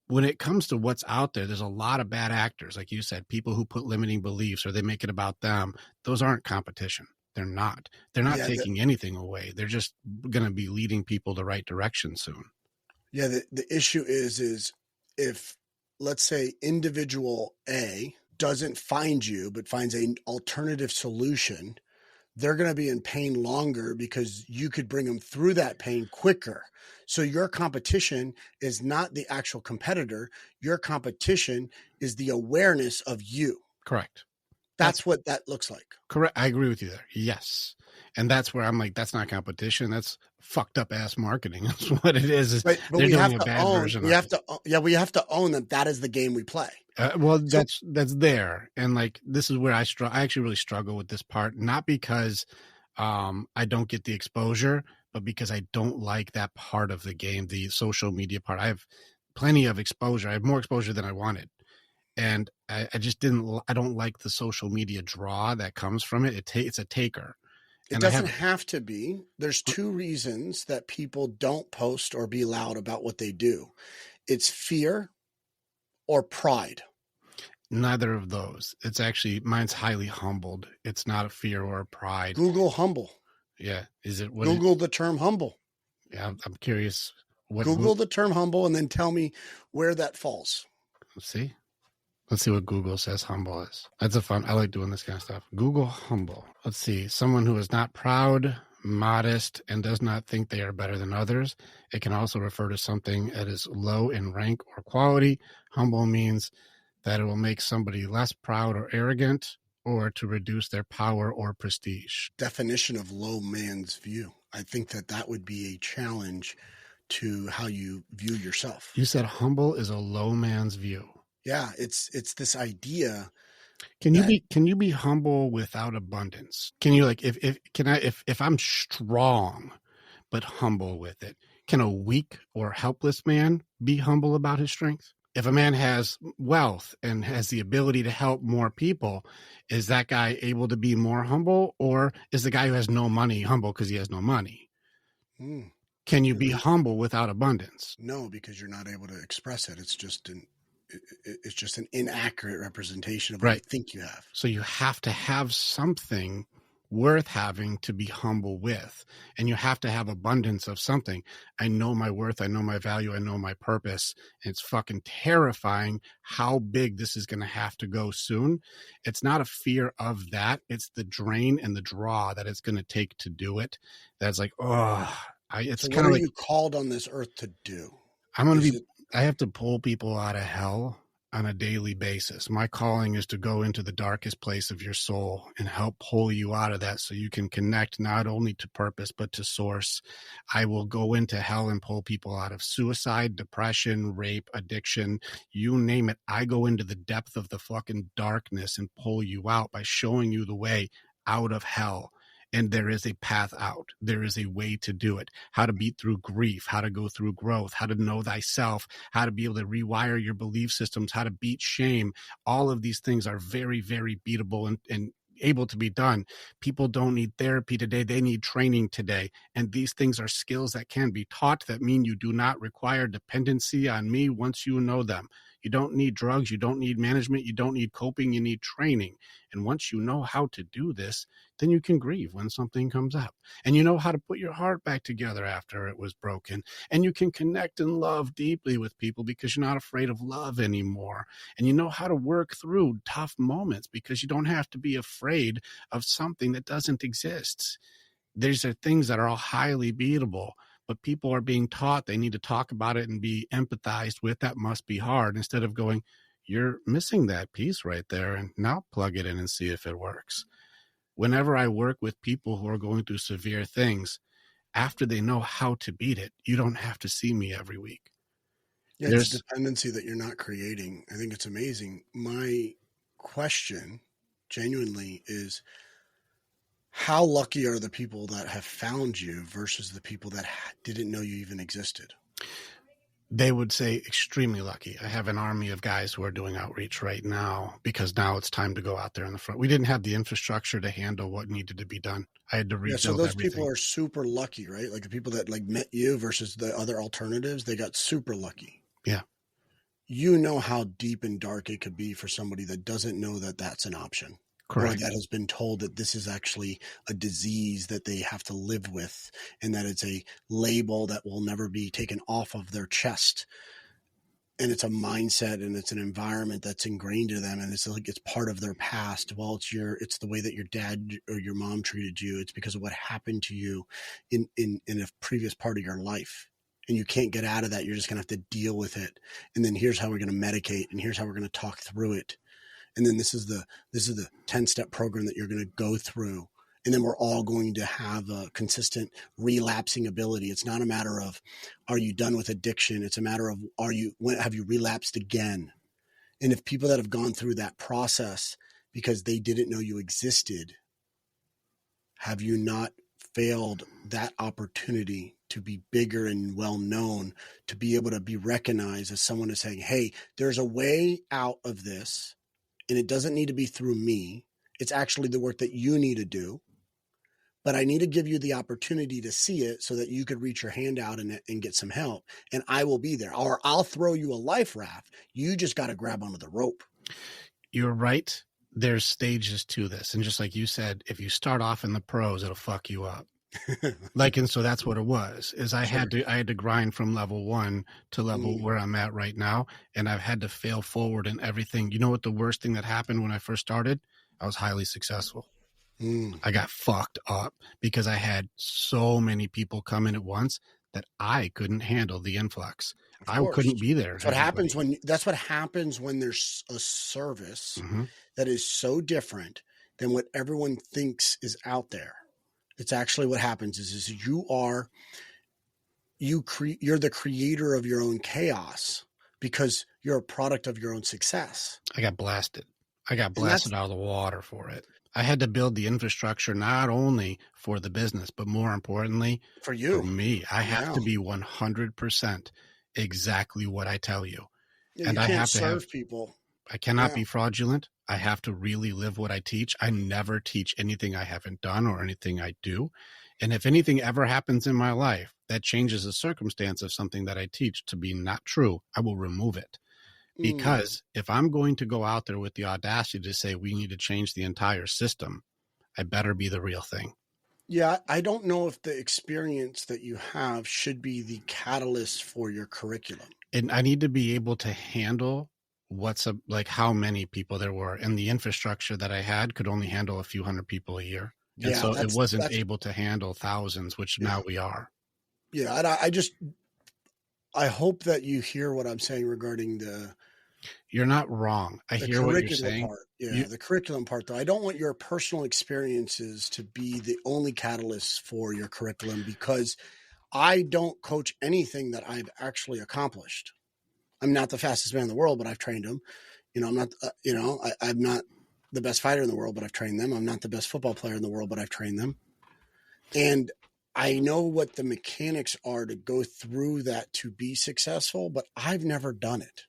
When it comes to what's out there, there's a lot of bad actors. Like you said, people who put limiting beliefs or they make it about them. Those aren't competition. They're not taking anything away. They're just going to be leading people the right direction soon. Yeah. The issue is if, let's say, individual A doesn't find you, but finds an alternative solution, they're going to be in pain longer because you could bring them through that pain quicker. So your competition is not the actual competitor. Your competition is the awareness of you. Correct. That's what that looks like. Correct. I agree with you there. Yes. And that's where I'm like, that's not competition. That's fucked up ass marketing. That's what it is. Right. But we have to own, we have to own that is the game we play. That's there. And like, this is where I actually really struggle with this part, not because I don't get the exposure, but because I don't like that part of the game, the social media part. I have plenty of exposure. I have more exposure than I wanted. And I just I don't like the social media draw that comes from it. It's a taker. It doesn't have to be. There's two reasons that people don't post or be loud about what they do. It's fear or pride. Neither of those. It's actually, mine's highly humbled. It's not a fear or a pride. Google humble. Yeah. Is it? Google the term humble. Yeah, I'm curious. Google the term humble and then tell me where that falls. Let's see what Google says humble is. That's I like doing this kind of stuff. Google humble. Let's see. Someone who is not proud, modest, and does not think they are better than others. It can also refer to something that is low in rank or quality. Humble means that it will make somebody less proud or arrogant, or to reduce their power or prestige. Definition of low man's view. I think that would be a challenge to how you view yourself. You said humble is a low man's view. Yeah, it's this idea. Can you be humble without abundance? Can you, like, if I'm strong but humble with it, can a weak or helpless man be humble about his strength? If a man has wealth and has the ability to help more people, is that guy able to be more humble, or is the guy who has no money humble because he has no money? Can you be humble without abundance? No, because you're not able to express it. It's just an inaccurate representation of what I think you have. So you have to have something worth having to be humble with, and you have to have abundance of something. I know my worth, I know my value, I know my purpose, and it's fucking terrifying how big this is going to have to go soon. It's not a fear of that, it's the drain and the draw that it's going to take to do it. That's like, it's kind of like, you called on this earth to do. I have to pull people out of hell on a daily basis. My calling is to go into the darkest place of your soul and help pull you out of that so you can connect not only to purpose, but to source. I will go into hell and pull people out of suicide, depression, rape, addiction, you name it. I go into the depth of the fucking darkness and pull you out by showing you the way out of hell. And there is a path out. There is a way to do it. How to beat through grief, how to go through growth, how to know thyself, how to be able to rewire your belief systems, how to beat shame. All of these things are very, very beatable and able to be done. People don't need therapy today. They need training today. And these things are skills that can be taught that mean you do not require dependency on me once you know them. You don't need drugs. You don't need management. You don't need coping. You need training. And once you know how to do this, then you can grieve when something comes up. And you know how to put your heart back together after it was broken. And you can connect and love deeply with people because you're not afraid of love anymore. And you know how to work through tough moments because you don't have to be afraid of something that doesn't exist. These are things that are all highly beatable. But people are being taught they need to talk about it and be empathized with. That must be hard, instead of going, you're missing that piece right there, and now plug it in and see if it works. Whenever I work with people who are going through severe things, after they know how to beat it, you don't have to see me every week. Yeah, it's a dependency that you're not creating. I think it's amazing. My question genuinely is, how lucky are the people that have found you versus the people that didn't know you even existed? They would say extremely lucky. I have an army of guys who are doing outreach right now because now it's time to go out there in the front. We didn't have the infrastructure to handle what needed to be done. I had to rebuild everything. So those people are super lucky, right? Like the people that met you versus the other alternatives, they got super lucky. Yeah. You know how deep and dark it could be for somebody that doesn't know that that's an option. Correct. Or that has been told that this is actually a disease that they have to live with, and that it's a label that will never be taken off of their chest. And it's a mindset and it's an environment that's ingrained to them, and it's like it's part of their past. Well, it's the way that your dad or your mom treated you. It's because of what happened to you in a previous part of your life. And you can't get out of that. You're just going to have to deal with it. And then here's how we're going to medicate, and here's how we're going to talk through it. And then this is the 10-step program that you're going to go through. And then we're all going to have a consistent relapsing ability. It's not a matter of, are you done with addiction? It's a matter of, have you relapsed again? And if people that have gone through that process because they didn't know you existed, have you not failed that opportunity to be bigger and well known, to be able to be recognized as someone who's saying, hey, there's a way out of this. And it doesn't need to be through me. It's actually the work that you need to do. but I need to give you the opportunity to see it so that you could reach your hand out and get some help. And I will be there, or I'll throw you a life raft. You just got to grab onto the rope. You're right. There's stages to this. And just like you said, if you start off in the pros, it'll fuck you up. And so that's what it was, is I had to grind from level 1 to level where I'm at right now. And I've had to fail forward in everything. You know what the worst thing that happened when I first started? I was highly successful. I got fucked up because I had so many people come in at once that I couldn't handle the influx. I couldn't be there. That's what happens when there's a service that is so different than what everyone thinks is out there. It's actually what happens is you're the creator of your own chaos because you're a product of your own success. I got blasted out of the water for it. I had to build the infrastructure not only for the business, but more importantly, for me. I have to be 100% exactly what I tell you. Yeah, and I have to serve people. I cannot be fraudulent. I have to really live what I teach. I never teach anything I haven't done or anything I do. And if anything ever happens in my life that changes the circumstance of something that I teach to be not true, I will remove it. Because if I'm going to go out there with the audacity to say we need to change the entire system, I better be the real thing. Yeah, I don't know if the experience that you have should be the catalyst for your curriculum. And I need to be able to handle how many people there were. And the infrastructure that I had could only handle a few hundred people a year. And so it wasn't able to handle thousands, which now we are. Yeah, and I hope that you hear what I'm saying regarding You're not wrong. I hear what you're saying. Part. Yeah, the curriculum part, though. I don't want your personal experiences to be the only catalyst for your curriculum because I don't coach anything that I've actually accomplished. I'm not the fastest man in the world, but I've trained them. I'm not, I'm not the best fighter in the world, but I've trained them. I'm not the best football player in the world, but I've trained them. And I know what the mechanics are to go through that to be successful, but I've never done it.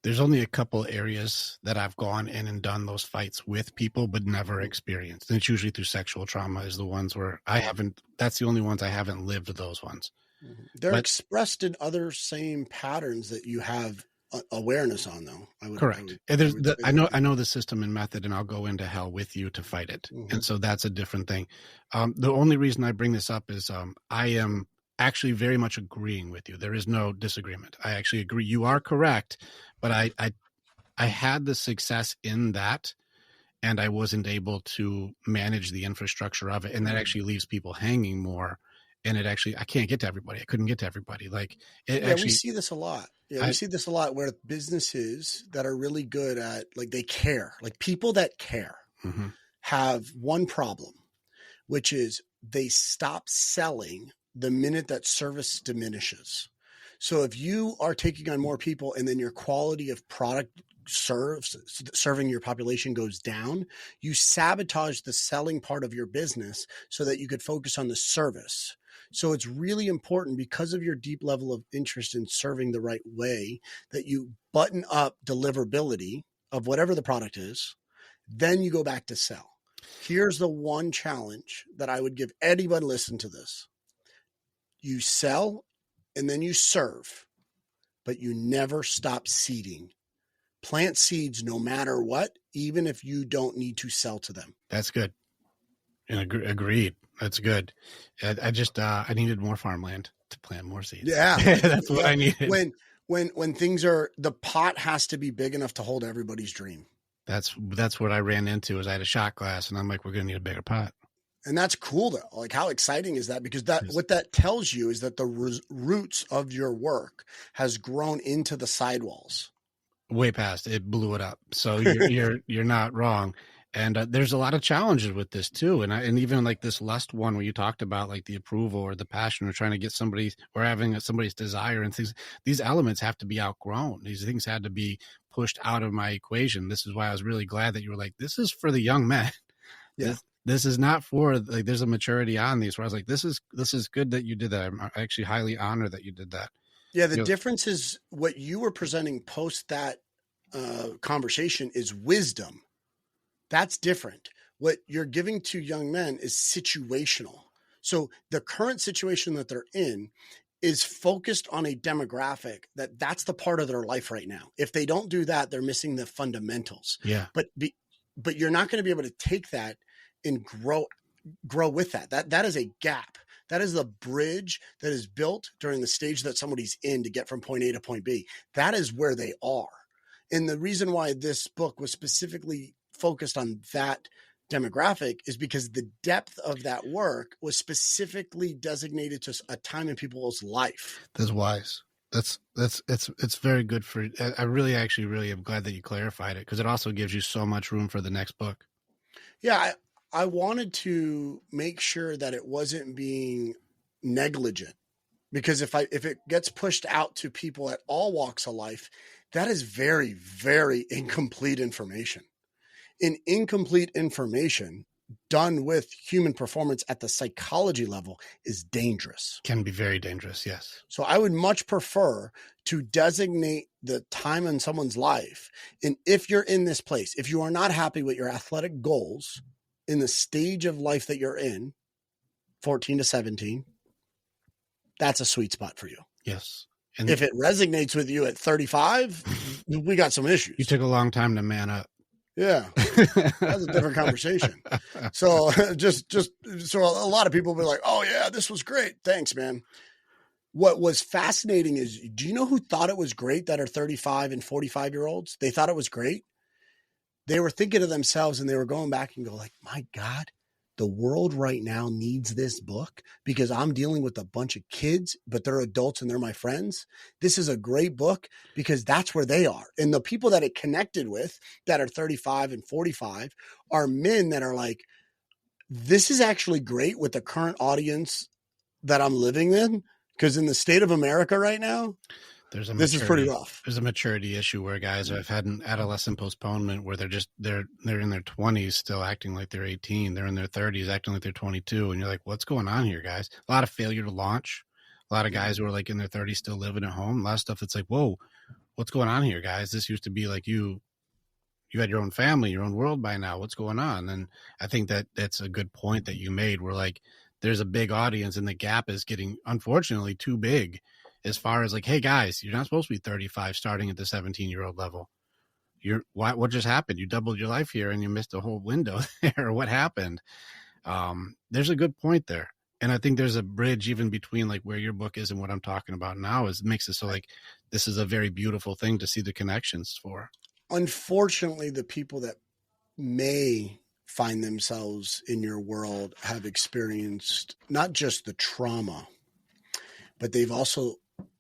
There's only a couple areas that I've gone in and done those fights with people, but never experienced. And it's usually through sexual trauma is the ones where that's the only ones I haven't lived those ones. They're expressed in other same patterns that you have awareness on, though. Correct. I know the system and method, and I'll go into hell with you to fight it. And so that's a different thing. The only reason I bring this up is I am actually very much agreeing with you. There is no disagreement. I actually agree. You are correct, but I had the success in that, and I wasn't able to manage the infrastructure of it, and that actually leaves people hanging more. And I can't get to everybody. I couldn't get to everybody. We see this a lot. Yeah, we see this a lot where businesses that are really good at, they care, people that care have one problem, which is they stop selling the minute that service diminishes. So if you are taking on more people and then your quality of product serving your population goes down, you sabotage the selling part of your business so that you could focus on the service. So it's really important because of your deep level of interest in serving the right way that you button up deliverability of whatever the product is. Then you go back to sell. Here's the one challenge that I would give anybody listen to this. You sell and then you serve, but you never stop seeding. Plant seeds no matter what, even if you don't need to sell to them. That's good. And agreed. That's good. I needed more farmland to plant more seeds. Yeah. That's what I needed. When things are, the pot has to be big enough to hold everybody's dream. That's what I ran into is I had a shot glass and I'm like, we're going to need a bigger pot. And that's cool though. How exciting is that? Because what that tells you is that the roots of your work has grown into the sidewalls. Way past it, blew it up. So you're not wrong. And there's a lot of challenges with this too. And even this last one where you talked about the approval or the passion or trying to get somebody's or having somebody's desire and things, these elements have to be outgrown. These things had to be pushed out of my equation. This is why I was really glad that you were like, this is for the young men. Yeah. This is not for there's a maturity on these where I was like, this is good that you did that. I'm actually highly honored that you did that. Yeah. The difference is what you were presenting post that conversation is wisdom. That's different. what you're giving to young men is situational. So the current situation that they're in is focused on a demographic that's the part of their life right now. If they don't do that, they're missing the fundamentals. Yeah. But you're not going to be able to take that and grow with that. That is a gap. That is the bridge that is built during the stage that somebody's in to get from point A to point B. That is where they are. And the reason why this book was specifically focused on that demographic is because the depth of that work was specifically designated to a time in people's life. That's wise. It's very good for, I really am glad that you clarified it, because it also gives you so much room for the next book. Yeah. I wanted to make sure that it wasn't being negligent, because if it gets pushed out to people at all walks of life, that is very, very incomplete information. And incomplete information done with human performance at the psychology level is dangerous. Can be very dangerous, yes. So I would much prefer to designate the time in someone's life. And if you're in this place, if you are not happy with your athletic goals in the stage of life that you're in, 14 to 17, that's a sweet spot for you. Yes. And if it resonates with you at 35, we got some issues. You took a long time to man up. Yeah, that's a different conversation. So so a lot of people will be like, oh yeah, this was great. Thanks, man. What was fascinating is, do you know who thought it was great that are 35 and 45-year-olds? They thought it was great. They were thinking to themselves, and they were going back and go like, my God, the world right now needs this book, because I'm dealing with a bunch of kids, but they're adults and they're my friends. This is a great book because that's where they are. And the people that it connected with that are 35 and 45 are men that are like, this is actually great with the current audience that I'm living in. Because in the state of America right now, this is pretty rough. There's a maturity issue where guys have had an adolescent postponement where they're in their 20s still acting like they're 18. They're in their 30s acting like they're 22. And you're like, what's going on here, guys? A lot of failure to launch. A lot of guys who are like in their 30s still living at home. A lot of stuff that's like, whoa, what's going on here, guys? This used to be like you had your own family, your own world by now. What's going on? And I think that's a good point that you made, where like there's a big audience and the gap is getting, unfortunately, too big. As far as like, hey guys, you're not supposed to be 35 starting at the 17-year-old level. What just happened? You doubled your life here and you missed a whole window there. What happened? There's a good point there. And I think there's a bridge even between like where your book is and what I'm talking about now. Is makes it so like this is a very beautiful thing to see the connections for. Unfortunately, the people that may find themselves in your world have experienced not just the trauma, but they've also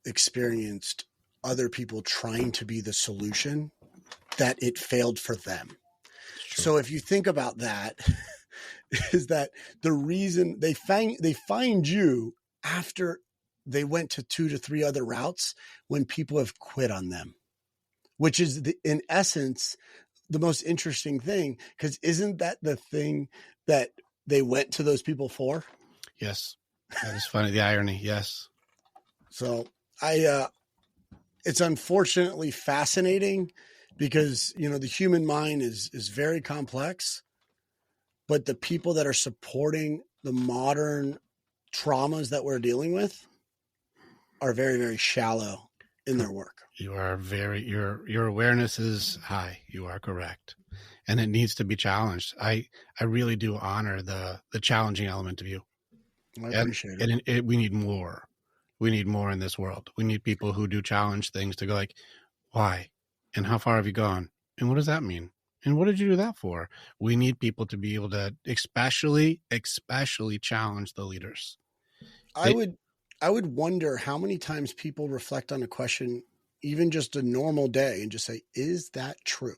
experienced other people trying to be the solution, that it failed for them. So if you think about that, is that the reason they find you after they went to 2 to 3 other routes, when people have quit on them, which is in essence the most interesting thing, because isn't that the thing that they went to those people for? Yes. That is funny. The irony. Yes. So it's unfortunately fascinating, because, you know, the human mind is very complex, but the people that are supporting the modern traumas that we're dealing with are very, very shallow in their work. You are your awareness is high. You are correct. And it needs to be challenged. I really do honor the challenging element of you. I appreciate it. And we need more. We need more in this world. We need people who do challenge things to go like, why? And how far have you gone? And what does that mean? And what did you do that for? We need people to be able to especially challenge the leaders. I would wonder how many times people reflect on a question, even just a normal day, and just say, is that true?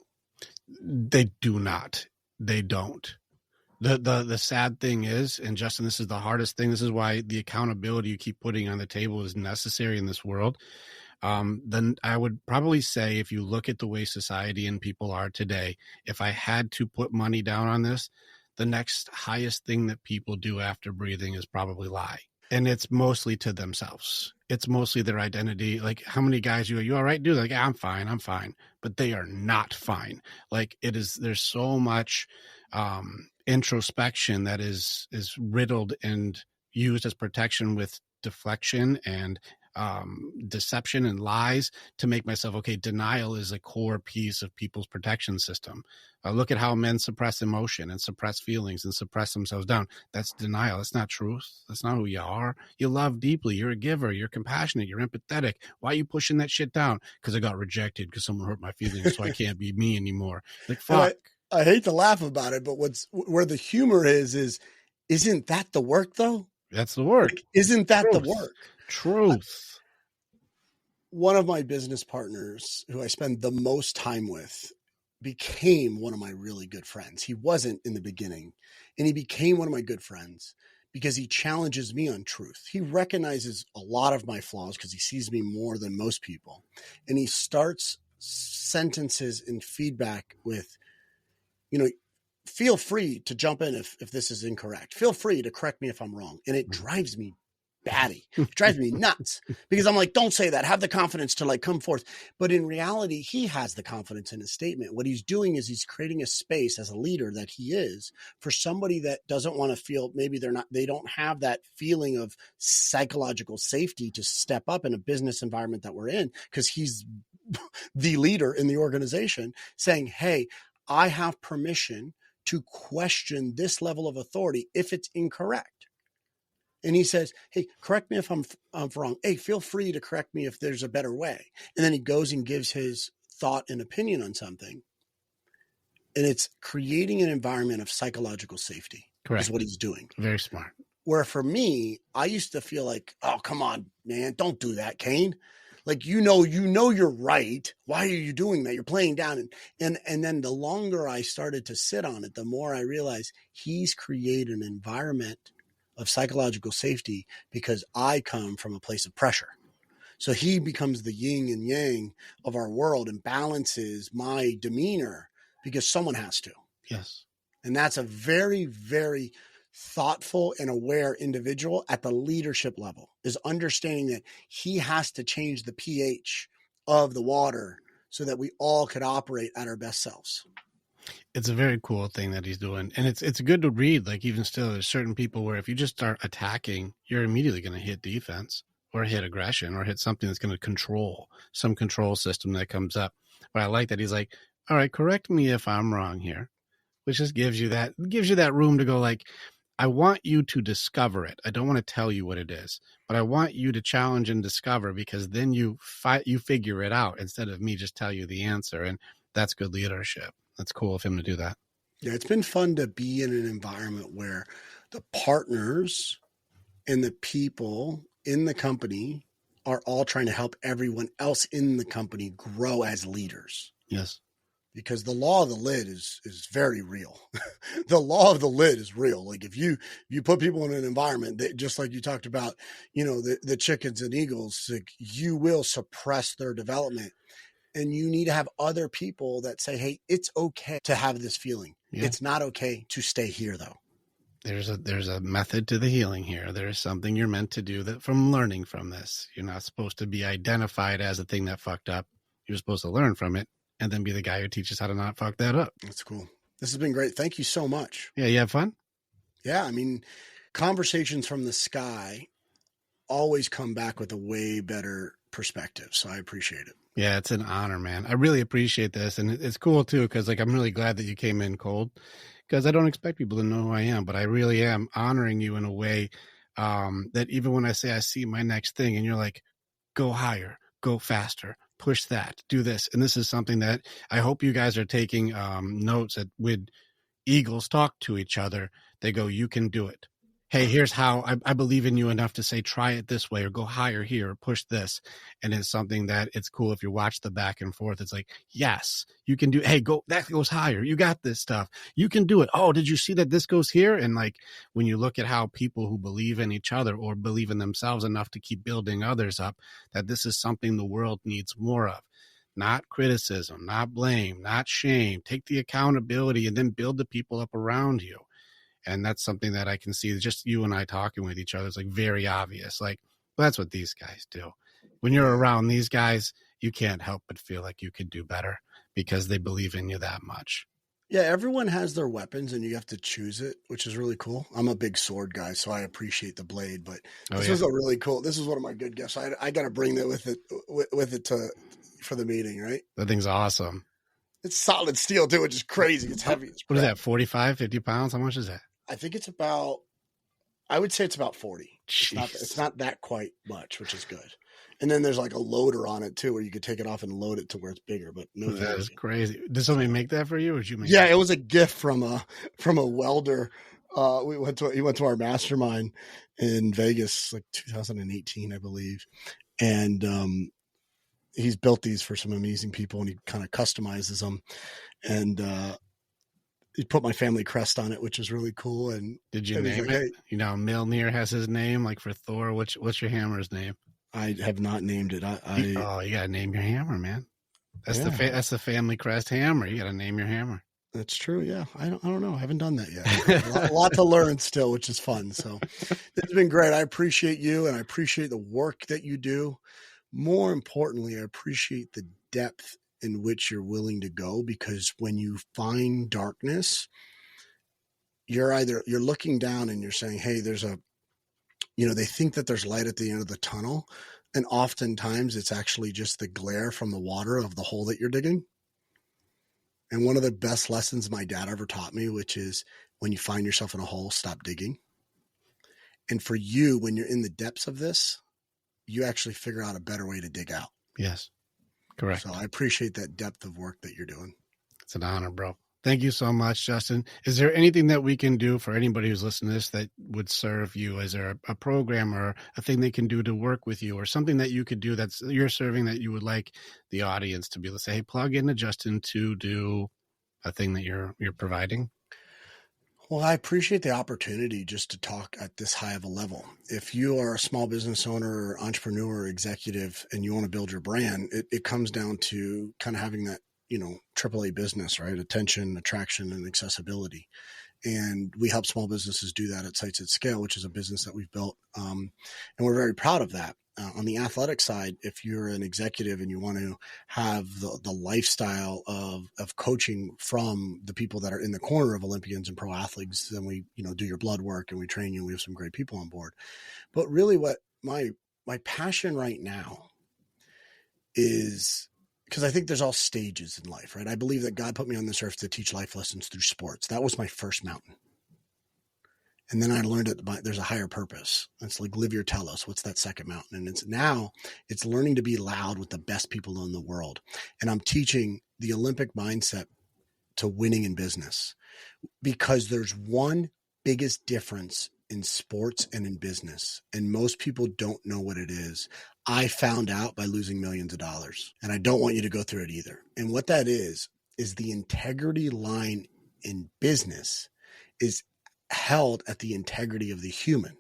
They do not. They don't. The sad thing is, and Justin, this is the hardest thing. This is why the accountability you keep putting on the table is necessary in this world. Then I would probably say, if you look at the way society and people are today, if I had to put money down on this, the next highest thing that people do after breathing is probably lie. And it's mostly to themselves. It's mostly their identity. Like, how many guys you all right, dude? Like, I'm fine. But they are not fine. Like, there's so much introspection that is riddled and used as protection with deflection and deception and lies to make myself, okay, denial is a core piece of people's protection system. Look at how men suppress emotion and suppress feelings and suppress themselves down. That's denial. That's not truth. That's not who you are. You love deeply. You're a giver. You're compassionate. You're empathetic. Why are you pushing that shit down? Because I got rejected because someone hurt my feelings, so I can't be me anymore. Like, fuck. I hate to laugh about it, but where the humor is isn't that the work though? That's the work. Like, isn't that Truth. the work? Truth. One of my business partners who I spend the most time with became one of my really good friends. He wasn't in the beginning, and he became one of my good friends because he challenges me on truth. He recognizes a lot of my flaws because he sees me more than most people. And he starts sentences and feedback with, feel free to jump in if this is incorrect. Feel free to correct me if I'm wrong. And it drives me batty. It drives me nuts because I'm like, don't say that. Have the confidence to come forth. But in reality, he has the confidence in his statement. What he's doing is he's creating a space as a leader that he is for somebody that doesn't want to feel, maybe they don't have that feeling of psychological safety to step up in a business environment that we're in because he's the leader in the organization saying, hey, I have permission to question this level of authority if it's incorrect. And he says, hey, correct me if I'm wrong. Hey, feel free to correct me if there's a better way. And then he goes and gives his thought and opinion on something. And it's creating an environment of psychological safety. Correct. Is what he's doing. Very smart. Where for me, I used to feel like, oh, come on, man, don't do that, Kane. Like, you know you're right. Why are you doing that? You're playing down. And then the longer I started to sit on it, the more I realized he's created an environment of psychological safety because I come from a place of pressure. So he becomes the yin and yang of our world and balances my demeanor because someone has to. Yes. And that's a very, very thoughtful and aware individual at the leadership level, is understanding that he has to change the pH of the water so that we all could operate at our best selves. It's a very cool thing that he's doing. And it's good to read. Like, even still, there's certain people where if you just start attacking, you're immediately going to hit defense or hit aggression or hit something that's going to control some control system that comes up. But I like that he's like, all right, correct me if I'm wrong here, which just gives you that room to go like, I want you to discover it. I don't want to tell you what it is, but I want you to challenge and discover, because then you figure it out instead of me just tell you the answer. And that's good leadership. That's cool of him to do that. Yeah, it's been fun to be in an environment where the partners and the people in the company are all trying to help everyone else in the company grow as leaders. Yes. Because the law of the lid is very real. The law of the lid is real. Like, if you put people in an environment that, just like you talked about, the chickens and eagles, like, you will suppress their development. And you need to have other people that say, hey, it's okay to have this feeling. Yeah. It's not okay to stay here, though. There's a method to the healing here. There's something you're meant to do that from learning from this. You're not supposed to be identified as the thing that fucked up. You're supposed to learn from it and then be the guy who teaches how to not fuck that up. That's cool. This has been great. Thank you so much. Yeah, you have fun? Yeah, I mean, conversations from the sky always come back with a way better perspective. So I appreciate it. Yeah, it's an honor, man. I really appreciate this. And it's cool, too, because I'm really glad that you came in cold, because I don't expect people to know who I am, but I really am honoring you in a way that even when I say I see my next thing and you're like, go higher, go faster, push that, do this. And this is something that I hope you guys are taking notes that when eagles talk to each other, they go, you can do it. Hey, here's how I believe in you enough to say, try it this way or go higher here or push this. And it's something that it's cool if you watch the back and forth. It's like, yes, you can do. Hey, that goes higher. You got this stuff. You can do it. Oh, did you see that this goes here? And like, when you look at how people who believe in each other or believe in themselves enough to keep building others up, that this is something the world needs more of. Not criticism, not blame, not shame. Take the accountability and then build the people up around you. And that's something that I can see just you and I talking with each other. It's like very obvious. Like, well, that's what these guys do. When you're around these guys, you can't help but feel like you could do better because they believe in you that much. Yeah, everyone has their weapons and you have to choose it, which is really cool. I'm a big sword guy, so I appreciate the blade, but Oh this yeah, was a really cool, this is one of my good gifts. I got to bring that with it for the meeting, right? that thing's awesome. It's solid steel too, which is crazy. It's heavy. It's What is crap. that? 45, 50 pounds? How much is that? I think it's about, I would say it's about 40. Jeez. It's not that quite much, which is good. And then there's like a loader on it too, where you could take it off and load it to where it's bigger, but no That is 40. crazy. Did somebody make that for you, or did you make? Yeah, that? it was a gift from a welder. He went to our mastermind in Vegas, like 2018, I believe. And he's built these for some amazing people, and he kind of customizes them. And he put my family crest on it, which is really cool. And Did you and he's name like, it? "Hey," You know, Mjolnir has his name, like for Thor. What's your hammer's name? I have not named it. Oh, you gotta name your hammer, man. That's Yeah. that's the family crest hammer. You gotta name your hammer. That's true. Yeah. I don't know. I haven't done that yet. A lot to learn still, which is fun. So it's been great. I appreciate you and I appreciate the work that you do. More importantly, I appreciate the depth in which you're willing to go, because when you find darkness, you're looking down and you're saying, hey, they think that there's light at the end of the tunnel. And oftentimes it's actually just the glare from the water of the hole that you're digging. And one of the best lessons my dad ever taught me, which is when you find yourself in a hole, stop digging. And for you, when you're in the depths of this, you actually figure out a better way to dig out. Yes, correct. So I appreciate that depth of work that you're doing. It's an honor, bro. Thank you so much, Justin. Is there anything that we can do for anybody who's listening to this that would serve you? Is there a program or a thing they can do to work with you, or something that you could do that's you're serving that you would like the audience to be able to say, hey, plug into Justin to do a thing that you're providing? Well, I appreciate the opportunity just to talk at this high of a level. If you are a small business owner or entrepreneur or executive and you want to build your brand, it comes down to kind of having that, AAA business, right? Attention, attraction, and accessibility. And we help small businesses do that at Sites at Scale, which is a business that we've built. And we're very proud of that. On the athletic side, if you're an executive and you want to have the lifestyle of coaching from the people that are in the corner of Olympians and pro athletes, then we, do your blood work and we train you. And we have some great people on board. But really what my passion right now is, because I think there's all stages in life, right? I believe that God put me on this earth to teach life lessons through sports. That was my first mountain. And then I learned that there's a higher purpose. It's like live your telos. What's that second mountain? And it's learning to be loud with the best people in the world. And I'm teaching the Olympic mindset to winning in business, because there's one biggest difference in sports and in business. And most people don't know what it is. I found out by losing millions of dollars, and I don't want you to go through it either. And what that is the integrity line in business is held at the integrity of the human,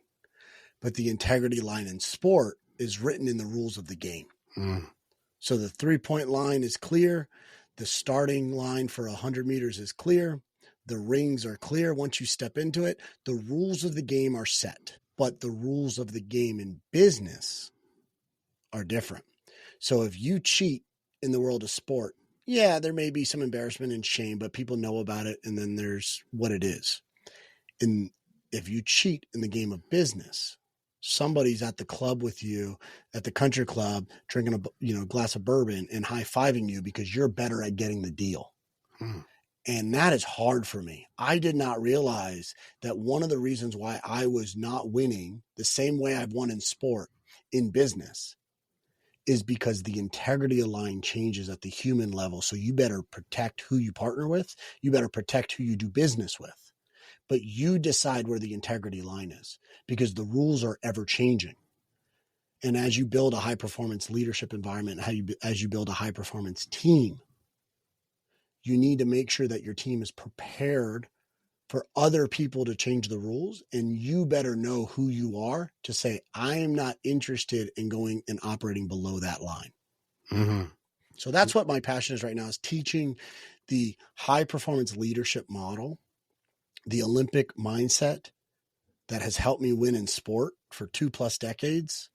but the integrity line in sport is written in the rules of the game. So the 3-point line is clear. The starting line for 100 meters is clear. The rings are clear. Once you step into it, the rules of the game are set, but the rules of the game in business are different. So if you cheat in the world of sport, yeah, there may be some embarrassment and shame, but people know about it. And then there's what it is. And if you cheat in the game of business, somebody's at the club with you at the country club, drinking a glass of bourbon and high-fiving you because you're better at getting the deal. And that is hard for me. I did not realize that one of the reasons why I was not winning the same way I've won in sport in business is because the integrity of line changes at the human level. So you better protect who you partner with. You better protect who you do business with. But you decide where the integrity line is, because the rules are ever changing. And as you build a high performance leadership environment, as you build a high performance team, you need to make sure that your team is prepared for other people to change the rules. And you better know who you are to say, I am not interested in going and operating below that line. So that's what my passion is right now, is teaching the high performance leadership model, the Olympic mindset that has helped me win in sport for 2+ decades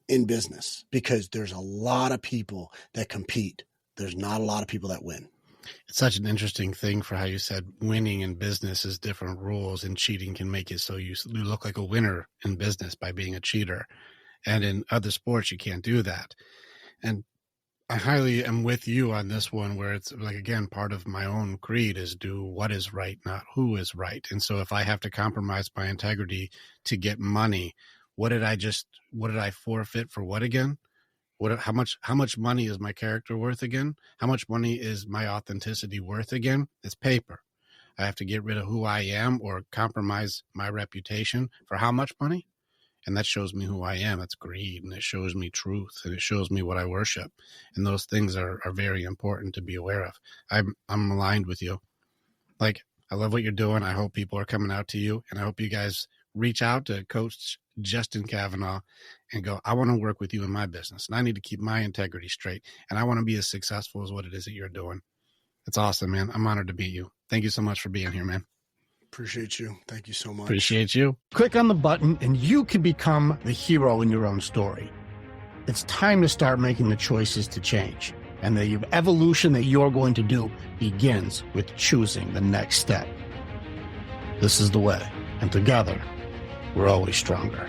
in business, because there's a lot of people that compete. There's not a lot of people that win. It's such an interesting thing for how you said winning in business is different rules, and cheating can make it so you look like a winner in business by being a cheater. And in other sports, you can't do that. And I highly am with you on this one, where it's like, again, part of my own creed is do what is right, not who is right. And so if I have to compromise my integrity to get money, what did I forfeit for what again? How much money is my character worth again? How much money is my authenticity worth again? It's paper. I have to get rid of who I am or compromise my reputation for how much money? And that shows me who I am. That's greed, and it shows me truth, and it shows me what I worship. And those things are very important to be aware of. I'm aligned with you. Like, I love what you're doing. I hope people are coming out to you, and I hope you guys reach out to Coach Justin Kavanaugh and go, I want to work with you in my business, and I need to keep my integrity straight, and I want to be as successful as what it is that you're doing. It's awesome, man. I'm honored to meet you. Thank you so much for being here, man. Appreciate you. Thank you so much. Appreciate you. Click on the button and you can become the hero in your own story. It's time to start making the choices to change. And the evolution that you're going to do begins with choosing the next step. This is the way. And together, we're always stronger.